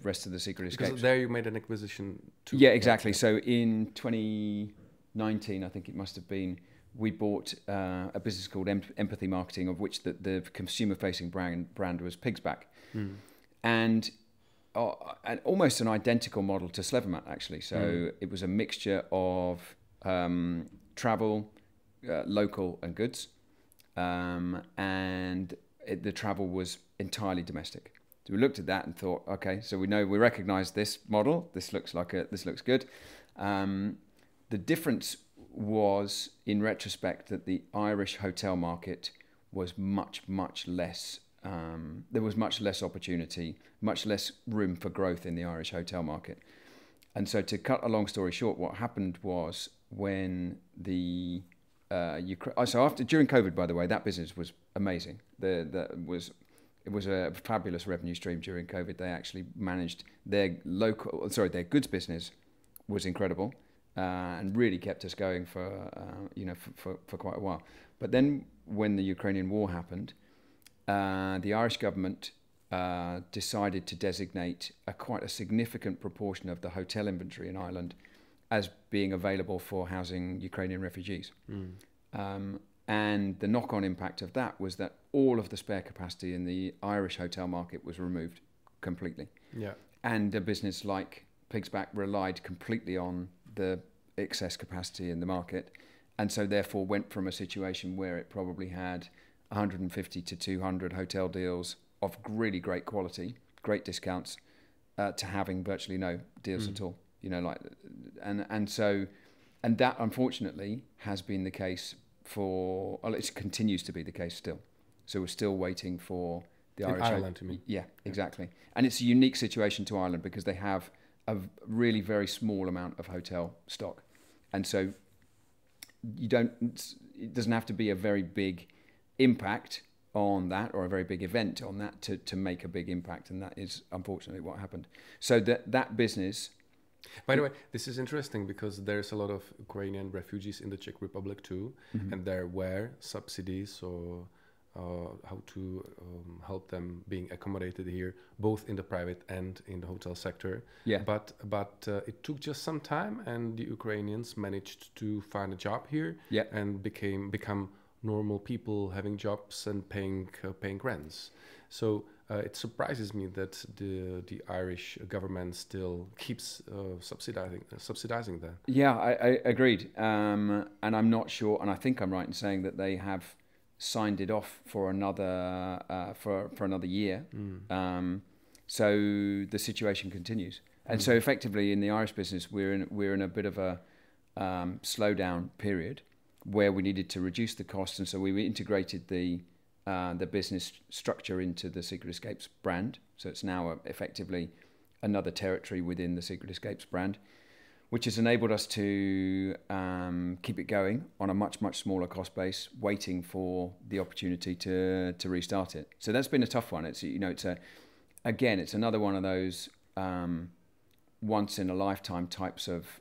rest of the Secretech. Because there you made an acquisition too. Yeah, exactly. So in 2019, I think it must have been, we bought a business called Empathy Marketing, of which the consumer-facing brand was Pigsback. And almost an identical model to Slevomatu, actually. So it was a mixture of travel, local and goods, and the travel was entirely domestic. So we looked at that and thought, okay, so we recognise this model. This looks good. The difference was, in retrospect, that the Irish hotel market was much less. There was much less opportunity, much less room for growth in the Irish hotel market. And so, to cut a long story short, what happened was when the during COVID, by the way, that business was amazing. It was a fabulous revenue stream during COVID. They actually managed their goods business was incredible, and really kept us going for quite a while. But then when the Ukrainian war happened, the Irish government decided to designate quite a significant proportion of the hotel inventory in Ireland as being available for housing Ukrainian refugees. And the knock-on impact of that was that all of the spare capacity in the Irish hotel market was removed completely. Yeah. And a business like Pigsback relied completely on the excess capacity in the market, and so therefore went from a situation where it probably had 150 to 200 hotel deals of really great quality, great discounts, to having virtually no deals at all. And that unfortunately has been the case it continues to be the case still. So we're still waiting for the Irish. Ireland, to me. Yeah, exactly. And it's a unique situation to Ireland because they have a really very small amount of hotel stock, and so it doesn't have to be a very big impact on that or a very big event on that to make a big impact, and that is unfortunately what happened. So that business. By the way, this is interesting because there's a lot of Ukrainian refugees in the Czech Republic too, and there were subsidies or how to help them being accommodated here, both in the private and in the hotel sector. Yeah. But it took just some time, and the Ukrainians managed to find a job here. Yeah. And become normal people having jobs and paying rents. So it surprises me that the Irish government still keeps subsidizing that. Yeah, I agreed, and I'm not sure, and I think I'm right in saying that they have signed it off for another for another year. So the situation continues, and so effectively in the Irish business we're in a bit of a slowdown period where we needed to reduce the costs, and so we integrated the business structure into the Secret Escapes brand. So it's now effectively another territory within the Secret Escapes brand, which has enabled us to keep it going on a much smaller cost base, waiting for the opportunity to restart it. So that's been a tough one. It's it's another one of those once in a lifetime types of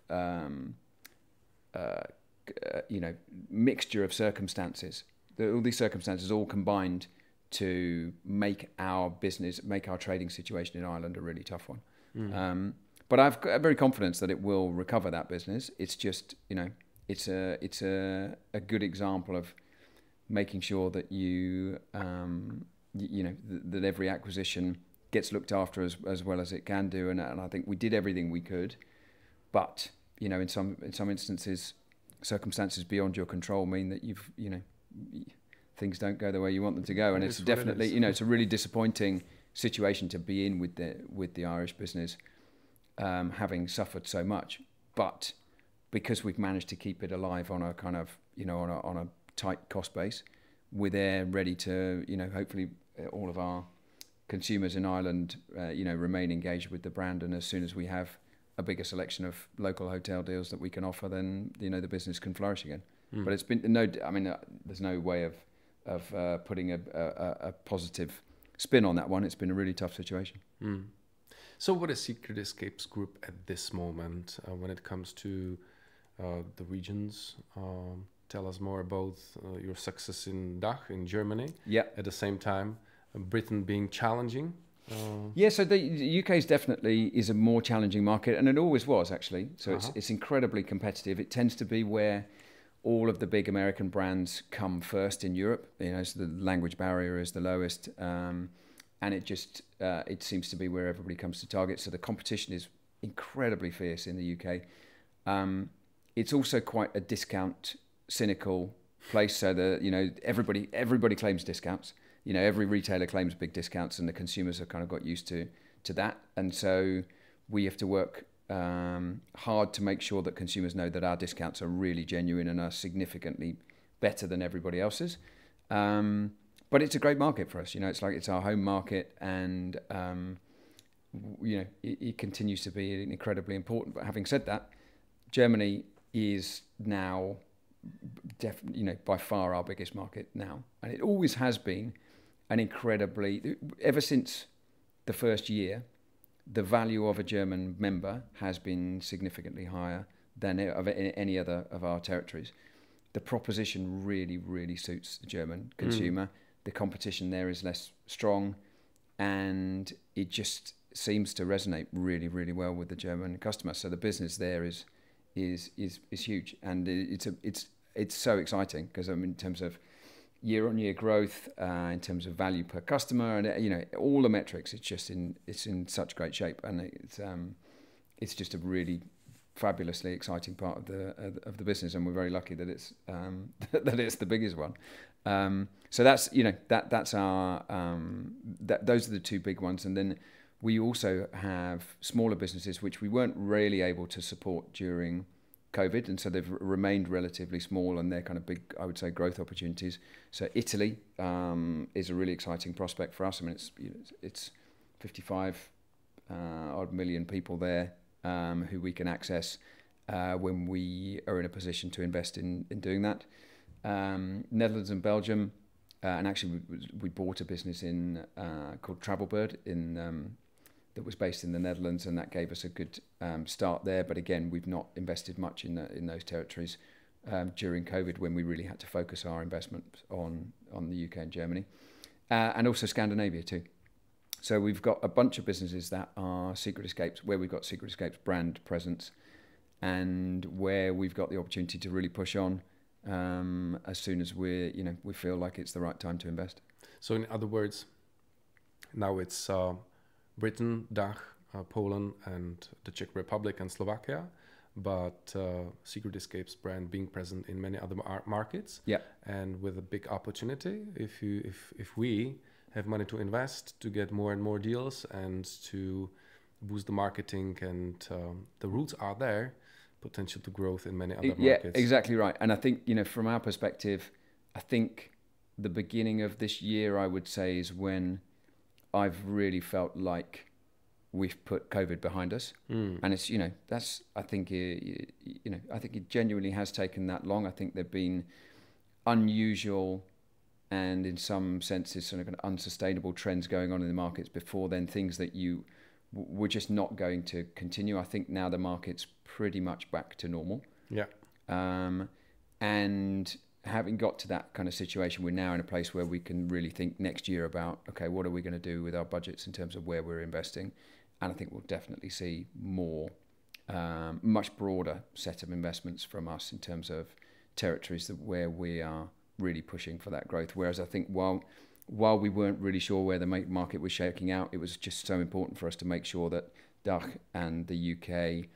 mixture of circumstances. All these circumstances all combined to make our trading situation in Ireland a really tough one. But I'm very confident that it will recover that business. It's just, it's a good example of making sure that that every acquisition gets looked after as well as it can do. And I think we did everything we could, but in some instances, circumstances beyond your control mean that things don't go the way you want them to go, and it's definitely it's a really disappointing situation to be in with the Irish business, having suffered so much. But because we've managed to keep it alive on a kind of on a tight cost base, we're there ready to hopefully all of our consumers in Ireland remain engaged with the brand, and as soon as we have a bigger selection of local hotel deals that we can offer, then the business can flourish again. But it's been there's no way of putting a positive spin on that one. It's been a really tough situation. So what is Secret Escapes Group at this moment when it comes to the regions? Tell us more about your success in DACH, in Germany. Yeah. At the same time, Britain being challenging. So the UK is a more challenging market, and it always was actually. So it's incredibly competitive. It tends to be where all of the big American brands come first in Europe. So the language barrier is the lowest, and it seems to be where everybody comes to target. So the competition is incredibly fierce in the UK. It's also quite a discount cynical place. So everybody claims discounts. Every retailer claims big discounts, and the consumers have kind of got used to that. And so we have to work hard to make sure that consumers know that our discounts are really genuine and are significantly better than everybody else's. But it's a great market for us. It's like it's our home market, and it continues to be incredibly important. But having said that, Germany is now definitely, by far our biggest market now, and it always has been an incredibly, ever since the first year, the value of a German member has been significantly higher than of any other of our territories. The proposition really, really suits the German consumer. The competition there is less strong, and it just seems to resonate really, really well with the German customer. So the business there is huge, and it's so exciting because in terms of year-on-year growth, in terms of value per customer, and all the metrics, it's in such great shape, and it's just a really fabulously exciting part of the business, and we're very lucky that it's that it's the biggest one. So that's that's our those are the two big ones, and then we also have smaller businesses which we weren't really able to support during COVID, and so they've remained relatively small, and they're kind of big, I would say, growth opportunities. So Italy is a really exciting prospect for us. I mean, it's 55 odd million people there who we can access when we are in a position to invest in doing that. Netherlands and Belgium, and actually we bought a business called Travelbird that was based in the Netherlands, and that gave us a good start there. But again, we've not invested much in those territories during COVID, when we really had to focus our investment on the UK and Germany, and also Scandinavia too. So we've got a bunch of businesses that are Secret Escapes, where we've got Secret Escapes brand presence, and where we've got the opportunity to really push on as soon as we feel like it's the right time to invest. So in other words, now it's Britain, DACH, Poland, and the Czech Republic and Slovakia, but Secret Escapes brand being present in many other markets. Yeah. And with a big opportunity, if we have money to invest, to get more and more deals, and to boost the marketing, and the roots are there, potential to growth in many other markets. Yeah, exactly right. And I think, from our perspective, I think the beginning of this year, I would say, is when I've really felt like we've put COVID behind us. And it's, that's, I think it genuinely has taken that long. I think there've been unusual and in some senses sort of unsustainable trends going on in the markets before then, things that were just not going to continue. I think now the market's pretty much back to normal. Yeah. And having got to that kind of situation, we're now in a place where we can really think next year about, okay, what are we going to do with our budgets in terms of where we're investing? And I think we'll definitely see more, much broader set of investments from us in terms of territories where we are really pushing for that growth. Whereas I think while we weren't really sure where the market was shaking out, it was just so important for us to make sure that DACH and the UK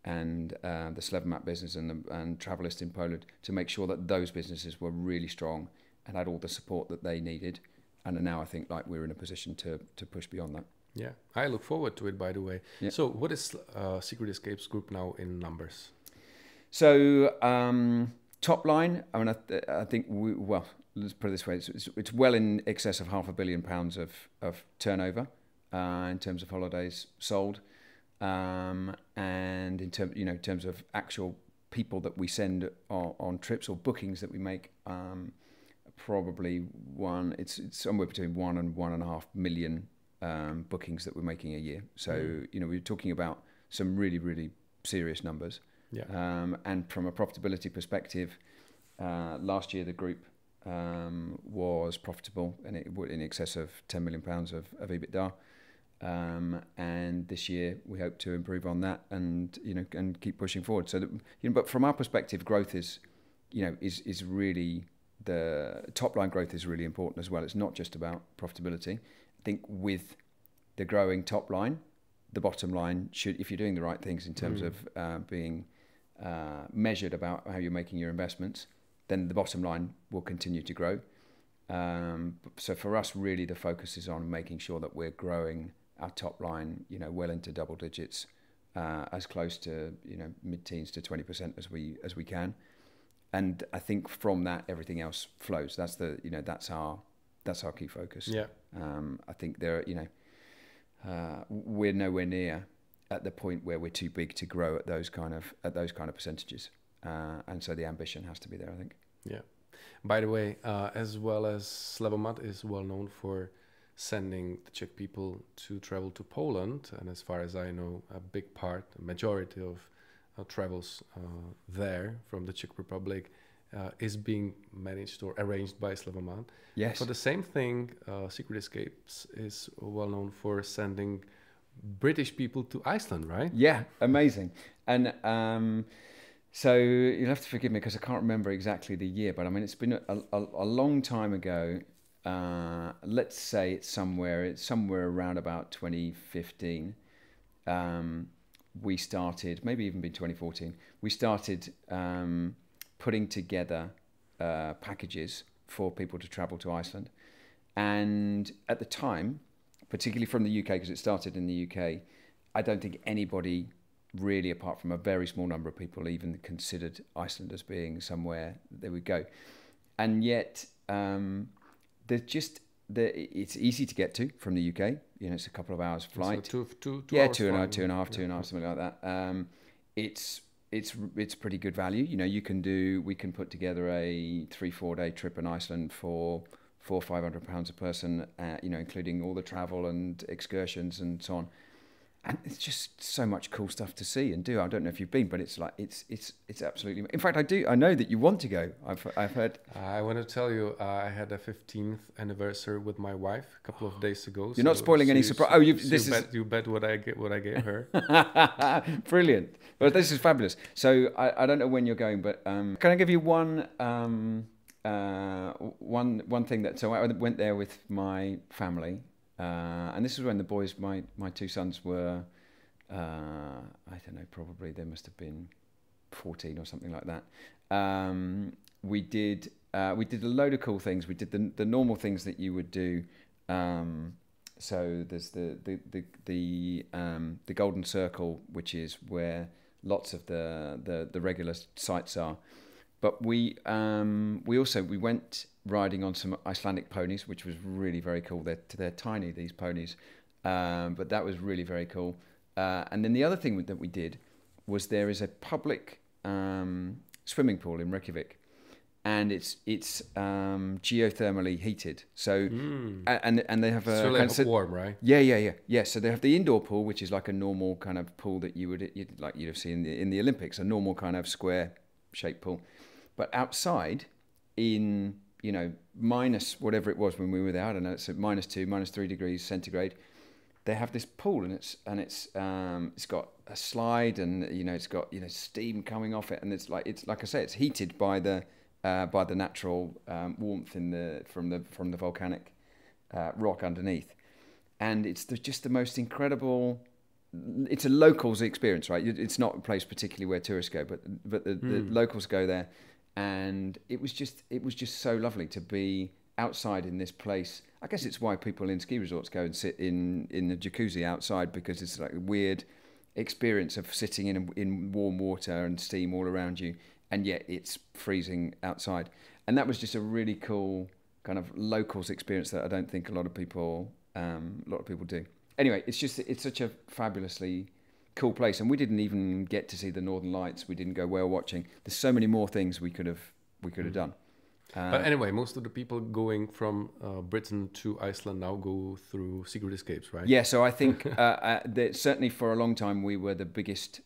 and the Slevomatu business and Travelist in Poland, to make sure that those businesses were really strong and had all the support that they needed. And now I think like we're in a position to push beyond that. Yeah, I look forward to it, by the way. Yeah. So what is Secret Escapes Group now in numbers? So top line, I mean, I think let's put it this way: it's well in excess of £500 million of turnover in terms of holidays sold, and in terms of actual people that we send on trips or bookings that we make, probably it's somewhere between 1 and 1.5 million bookings that we're making a year. So we're talking about some really, really serious numbers. Yeah. And from a profitability perspective, last year the group was profitable, and it in excess of £10 million of EBITDA. And this year we hope to improve on that, and and keep pushing forward. So that, but from our perspective, growth is really, the top line growth is really important as well. It's not just about profitability. I think with the growing top line, the bottom line should, if you're doing the right things in terms of being measured about how you're making your investments, then the bottom line will continue to grow. So for us, really, the focus is on making sure that we're growing our top line, well into double digits as close to mid-teens to 20% as we can, and I think from that everything else flows. That's that's our key focus. Yeah. I think we're nowhere near at the point where we're too big to grow at those kind of percentages, and so the ambition has to be there, I think. Yeah. By the way, as well as Slevomatu is well known for sending the Czech people to travel to Poland, and as far as I know, a majority of travels there from the Czech Republic is being managed or arranged by Slevomatu. Yes. For the same thing, Secret Escapes is well known for sending British people to Iceland, right? Yeah, amazing. And so you'll have to forgive me because I can't remember exactly the year, but I mean it's been a long time ago. Let's say it's somewhere around about 2015. We started, maybe even been 2014. We started putting together packages for people to travel to Iceland, and at the time, particularly from the UK, because it started in the UK, I don't think anybody really, apart from a very small number of people, even considered Iceland as being somewhere they would go. And yet, it's easy to get to from the UK. It's a couple of hours flight. So two hours, two and a half, something like that. It's pretty good value. We can put together a 3-4 day trip in Iceland for £400-500 a person, including all the travel and excursions and so on. And it's just so much cool stuff to see and do. I don't know if you've been, but it's absolutely. In fact, I do. I know that you want to go. I've heard. I want to tell you, I had a 15th anniversary with my wife a couple of days ago. You're not spoiling any surprise. Oh, you bet what I gave her. Brilliant. Well, this is fabulous. So I don't know when you're going, but can I give you one thing that? So I went there with my family. And this is when the boys, my two sons were, I don't know, probably they must have been 14 or something like that. We did a load of cool things. We did the normal things that you would do. So there's the Golden Circle, which is where lots of the regular sites are. But we went riding on some Icelandic ponies, which was really very cool. They're tiny, these ponies, but that was really very cool. And then the other thing that we did was there is a public swimming pool in Reykjavik, and it's geothermally heated. So and they have a so like warm, right? Yeah. So they have the indoor pool, which is like a normal kind of pool that you'd have seen in the Olympics, a normal kind of square shaped pool. But outside, in minus whatever it was when we were there, I don't know, it's at -2, -3 degrees centigrade. They have this pool, and it's got a slide, and it's got steam coming off it, and it's like I say, it's heated by the natural warmth from the volcanic rock underneath, and it's just the most incredible. It's a locals experience, right? It's not a place particularly where tourists go, but the locals go there. And it was just so lovely to be outside in this place. I guess it's why people in ski resorts go and sit in the jacuzzi outside, because it's like a weird experience of sitting in warm water and steam all around you, and yet it's freezing outside. And that was just a really cool kind of locals experience that I don't think a lot of people do. Anyway, it's such a fabulously cool place, and we didn't even get to see the Northern Lights. We didn't go whale watching. There's so many more things we could have done. But anyway, most of the people going from Britain to Iceland now go through Secret Escapes, right? Yeah, so I think that certainly for a long time we were the biggest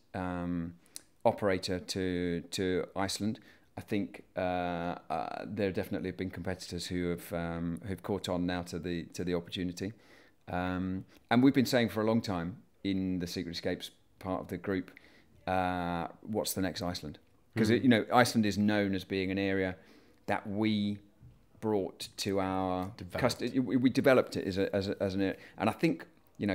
operator to Iceland. I think there definitely have been competitors who've caught on now to the opportunity, and we've been saying for a long time in the Secret Escapes part of the group, what's the next Iceland? Because Iceland is known as being an area that we brought to our we developed it as an area, and I think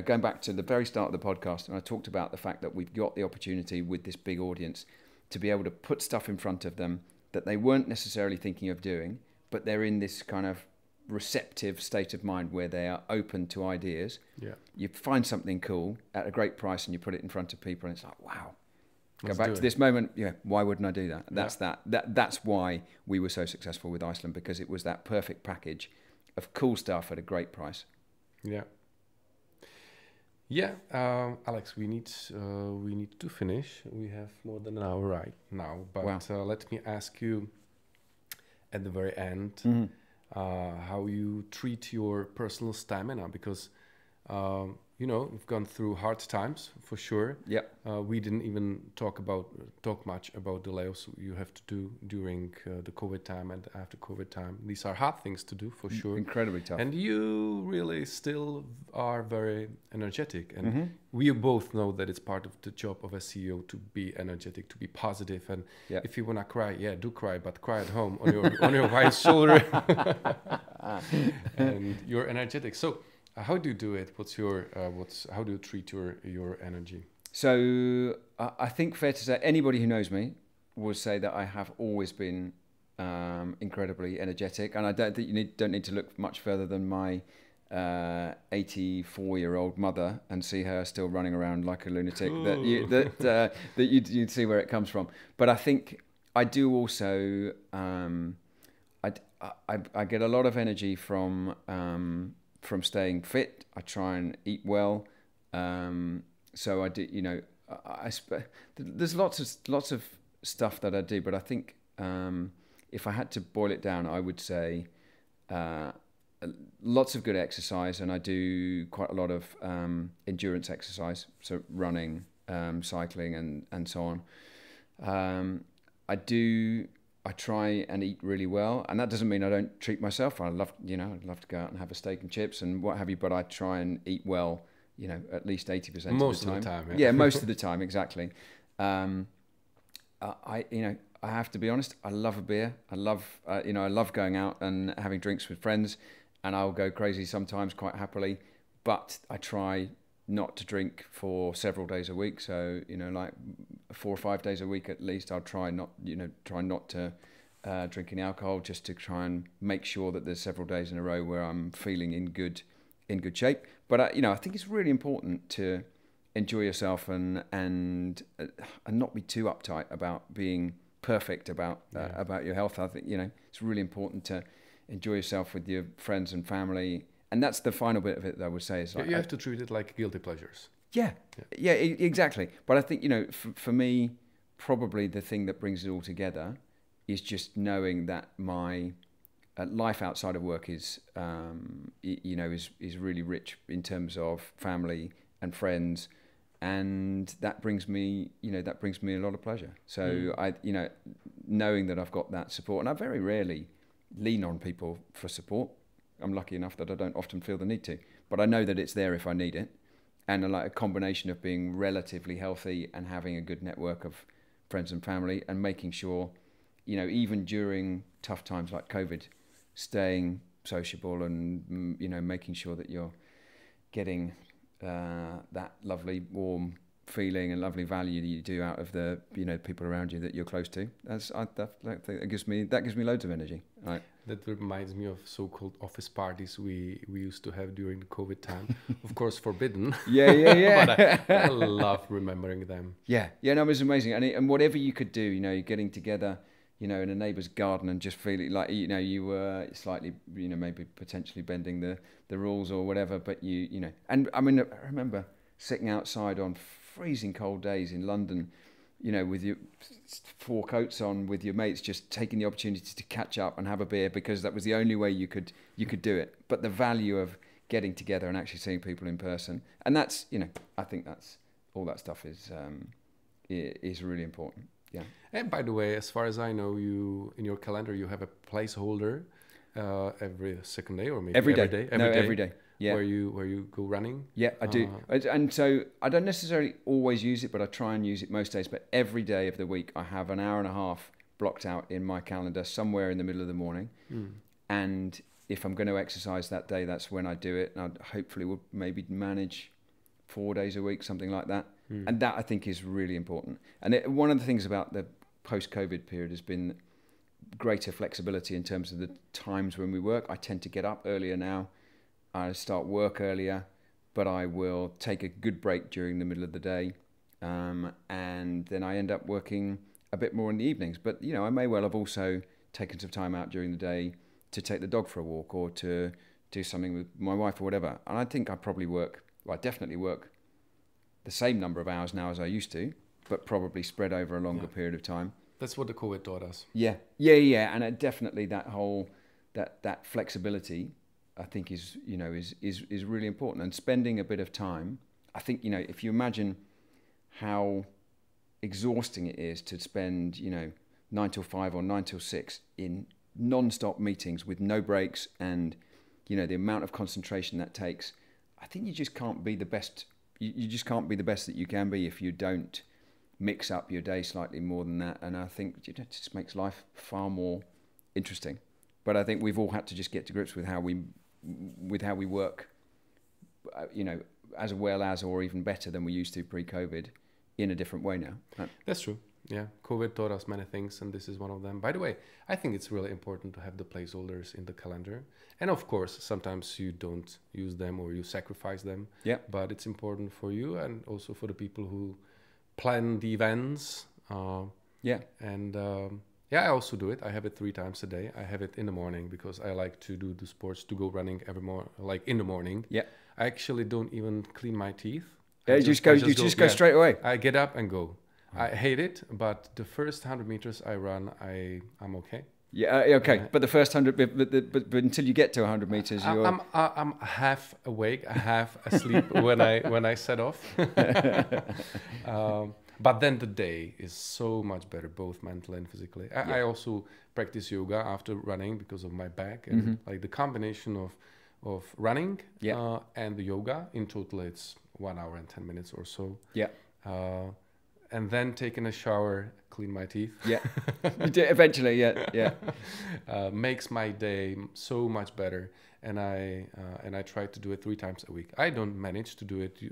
going back to the very start of the podcast, and I talked about the fact that we've got the opportunity with this big audience to be able to put stuff in front of them that they weren't necessarily thinking of doing, but they're in this kind of receptive state of mind where they are open to ideas. Yeah. You find something cool at a great price and you put it in front of people and it's like, wow. Let's Go back do to it. this moment. Yeah, why wouldn't I do that? Yeah. That's why we were so successful with Iceland, because it was that perfect package of cool stuff at a great price. Yeah. Yeah, Alex, we need to finish. We have more than an hour right now, but Wow. Let me ask you at the very end how you treat your personal stamina, because you've gone through hard times for sure. Yeah. We didn't even talk much about the layoffs you have to do during the COVID time and after COVID time. These are hard things to do for sure. Incredibly tough. And you really still are very energetic. And we both know that it's part of the job of a CEO to be energetic, to be positive. And if you want to cry, do cry, but cry at home on your wife's shoulder. And you're energetic. So how do you do it? How do you treat your energy? So I think fair to say, anybody who knows me will say that I have always been incredibly energetic, and I don't think you don't need to look much further than my 84-year-old mother and see her still running around like a lunatic. That you'd see where it comes from. But I think I do also. I get a lot of energy from staying fit. I try and eat well. So I do, there's lots of stuff that I do, but I think if I had to boil it down, I would say lots of good exercise, and I do quite a lot of endurance exercise, so running, cycling, and so on. I try and eat really well, and that doesn't mean I don't treat myself. I'd love to go out and have a steak and chips and what have you, but I try and eat well, at least 80% of the time. Most of the time, yeah. Yeah, most of the time, exactly. I have to be honest. I love a beer. I love going out and having drinks with friends, and I'll go crazy sometimes quite happily. But I try not to drink for several days a week. So like 4 or 5 days a week at least, I'll try not to drink any alcohol, just to try and make sure that there's several days in a row where I'm feeling in good shape. But I think it's really important to enjoy yourself and not be too uptight about being perfect about your health. I think it's really important to enjoy yourself with your friends and family. And that's the final bit of it that I would say is like, you have to treat it like guilty pleasures. Yeah, exactly. But I think, for me, probably the thing that brings it all together is just knowing that my life outside of work is really rich in terms of family and friends, and that brings me a lot of pleasure. So knowing that I've got that support, and I very rarely lean on people for support. I'm lucky enough that I don't often feel the need to, but I know that it's there if I need it. And like a combination of being relatively healthy and having a good network of friends and family, and making sure, even during tough times like COVID, staying sociable and, making sure that you're getting that lovely warm feeling and lovely value that you do out of the people around you that you're close to. That gives me loads of energy. Right. That reminds me of so-called office parties we used to have during the COVID time. Of course, forbidden. Yeah. But I love remembering them. Yeah. No, it was amazing. And whatever you could do, getting together, in a neighbour's garden and just feeling like, you were slightly, maybe potentially bending the rules or whatever. But and I mean, I remember sitting outside on freezing cold days in London, with your 4 coats on, with your mates, just taking the opportunity to catch up and have a beer, because that was the only way you could do it. But the value of getting together and actually seeing people in person, and that's, I think that's all that stuff is really important. Yeah. And by the way, as far as I know, you in your calendar you have a placeholder every second day, or maybe every day. Every day. Yeah. Where you go running? Yeah, I do. And so I don't necessarily always use it, but I try and use it most days. But every day of the week, I have an hour and a half blocked out in my calendar somewhere in the middle of the morning. And if I'm going to exercise that day, that's when I do it. And I hopefully will maybe manage 4 days a week, something like that. And that, I think, is really important. And one of the things about the post-COVID period has been greater flexibility in terms of the times when we work. I tend to get up earlier now. I start work earlier, but I will take a good break during the middle of the day. And then I end up working a bit more in the evenings. But, you know, I may well have also taken some time out during the day to take the dog for a walk or to do something with my wife or whatever. And I think I definitely work the same number of hours now as I used to, but probably spread over a longer period of time. That's what the COVID taught us. Yeah. And definitely that whole, that flexibility, I think is really important. And spending a bit of time, I think, you know, if you imagine how exhausting it is to spend, you know, 9 till 5 or 9 till 6 in non-stop meetings with no breaks, and, you know, the amount of concentration that takes, I think you just can't be the best. You just can't be the best that you can be if you don't mix up your day slightly more than that. And I think it just makes life far more interesting. But I think we've all had to just get to grips with how we work, you know, as well as or even better than we used to pre-COVID, in a different way now. That's true. Yeah, COVID taught us many things, and this is one of them. By the way, I think it's really important to have the placeholders in the calendar. And of course, sometimes you don't use them or you sacrifice them. Yeah. But it's important for you and also for the people who plan the events. And I also do it. I have it 3 times a day. I have it in the morning because I like to do the sports, to go running in the morning. Yeah. I actually don't even clean my teeth. Yeah, you just go straight away. I get up and go. I hate it, but the first 100 meters I run, I'm okay. Yeah, okay. But the first 100, but until you get to 100 meters, I'm half awake, half asleep when I set off. But then the day is so much better, both mentally and physically. I also practice yoga after running because of my back, and like the combination of running and the yoga, in total it's 1 hour and 10 minutes or so. Yeah. And then taking a shower, clean my teeth. Yeah, eventually, yeah. Makes my day so much better, and I try to do it 3 times a week. I don't manage to do it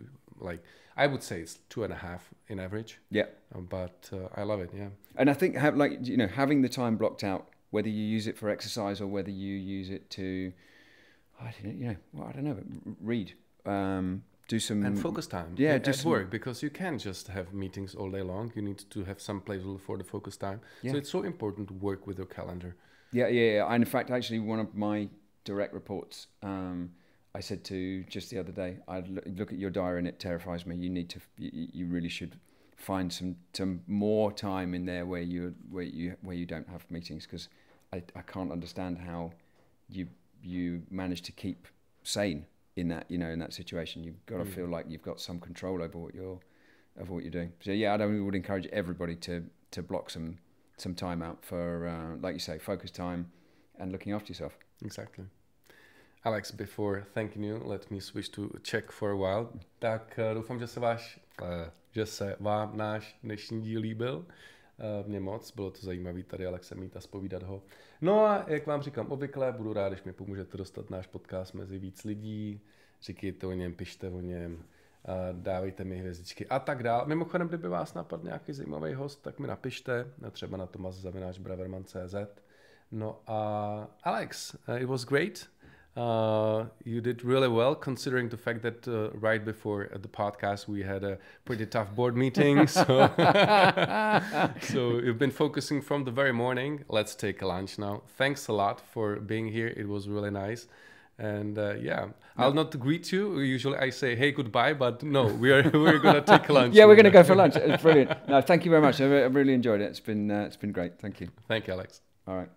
I would say it's 2.5 in average. Yeah, but I love it. Yeah, and I think having the time blocked out, whether you use it for exercise or whether you use it to, I don't know, read. Do some and focus time at work, because you can't just have meetings all day long. You need to have some place for the focus time. So it's so important to work with your calendar. Yeah. And in fact, actually, one of my direct reports, I said to just the other day, I look at your diary and it terrifies me. You really should find some more time in there where you don't have meetings, because I can't understand how you manage to keep sane in that situation. You've got to feel like you've got some control over what you're doing. So yeah, I would encourage everybody to block some time out for, like you say, focus time and looking after yourself. Exactly. Alex, before thanking you, let me switch to Czech for a while. Tak doufám, že se vám náš dnešní díl líbil. Mně moc, bylo to zajímavý tady Alexe mít a zpovídat ho. No a jak vám říkám obvykle, budu rád, když mi pomůžete dostat náš podcast mezi víc lidí, říkejte o něm, pište o něm, dávejte mi hvězdičky a tak dál. Mimochodem, kdyby vás napadl nějaký zajímavý host, tak mi napište, třeba na tomas@braverman.cz. No a Alex, it was great. You did really well, considering the fact that right before the podcast we had a pretty tough board meeting. So, so you've been focusing from the very morning. Let's take a lunch now. Thanks a lot for being here. It was really nice. And I'll not greet you. Usually I say, hey, goodbye, but no, we're going to take lunch. Yeah, we're going to go for lunch. It's brilliant. No, thank you very much. I really enjoyed it. It's been great. Thank you. Thank you, Alex. All right.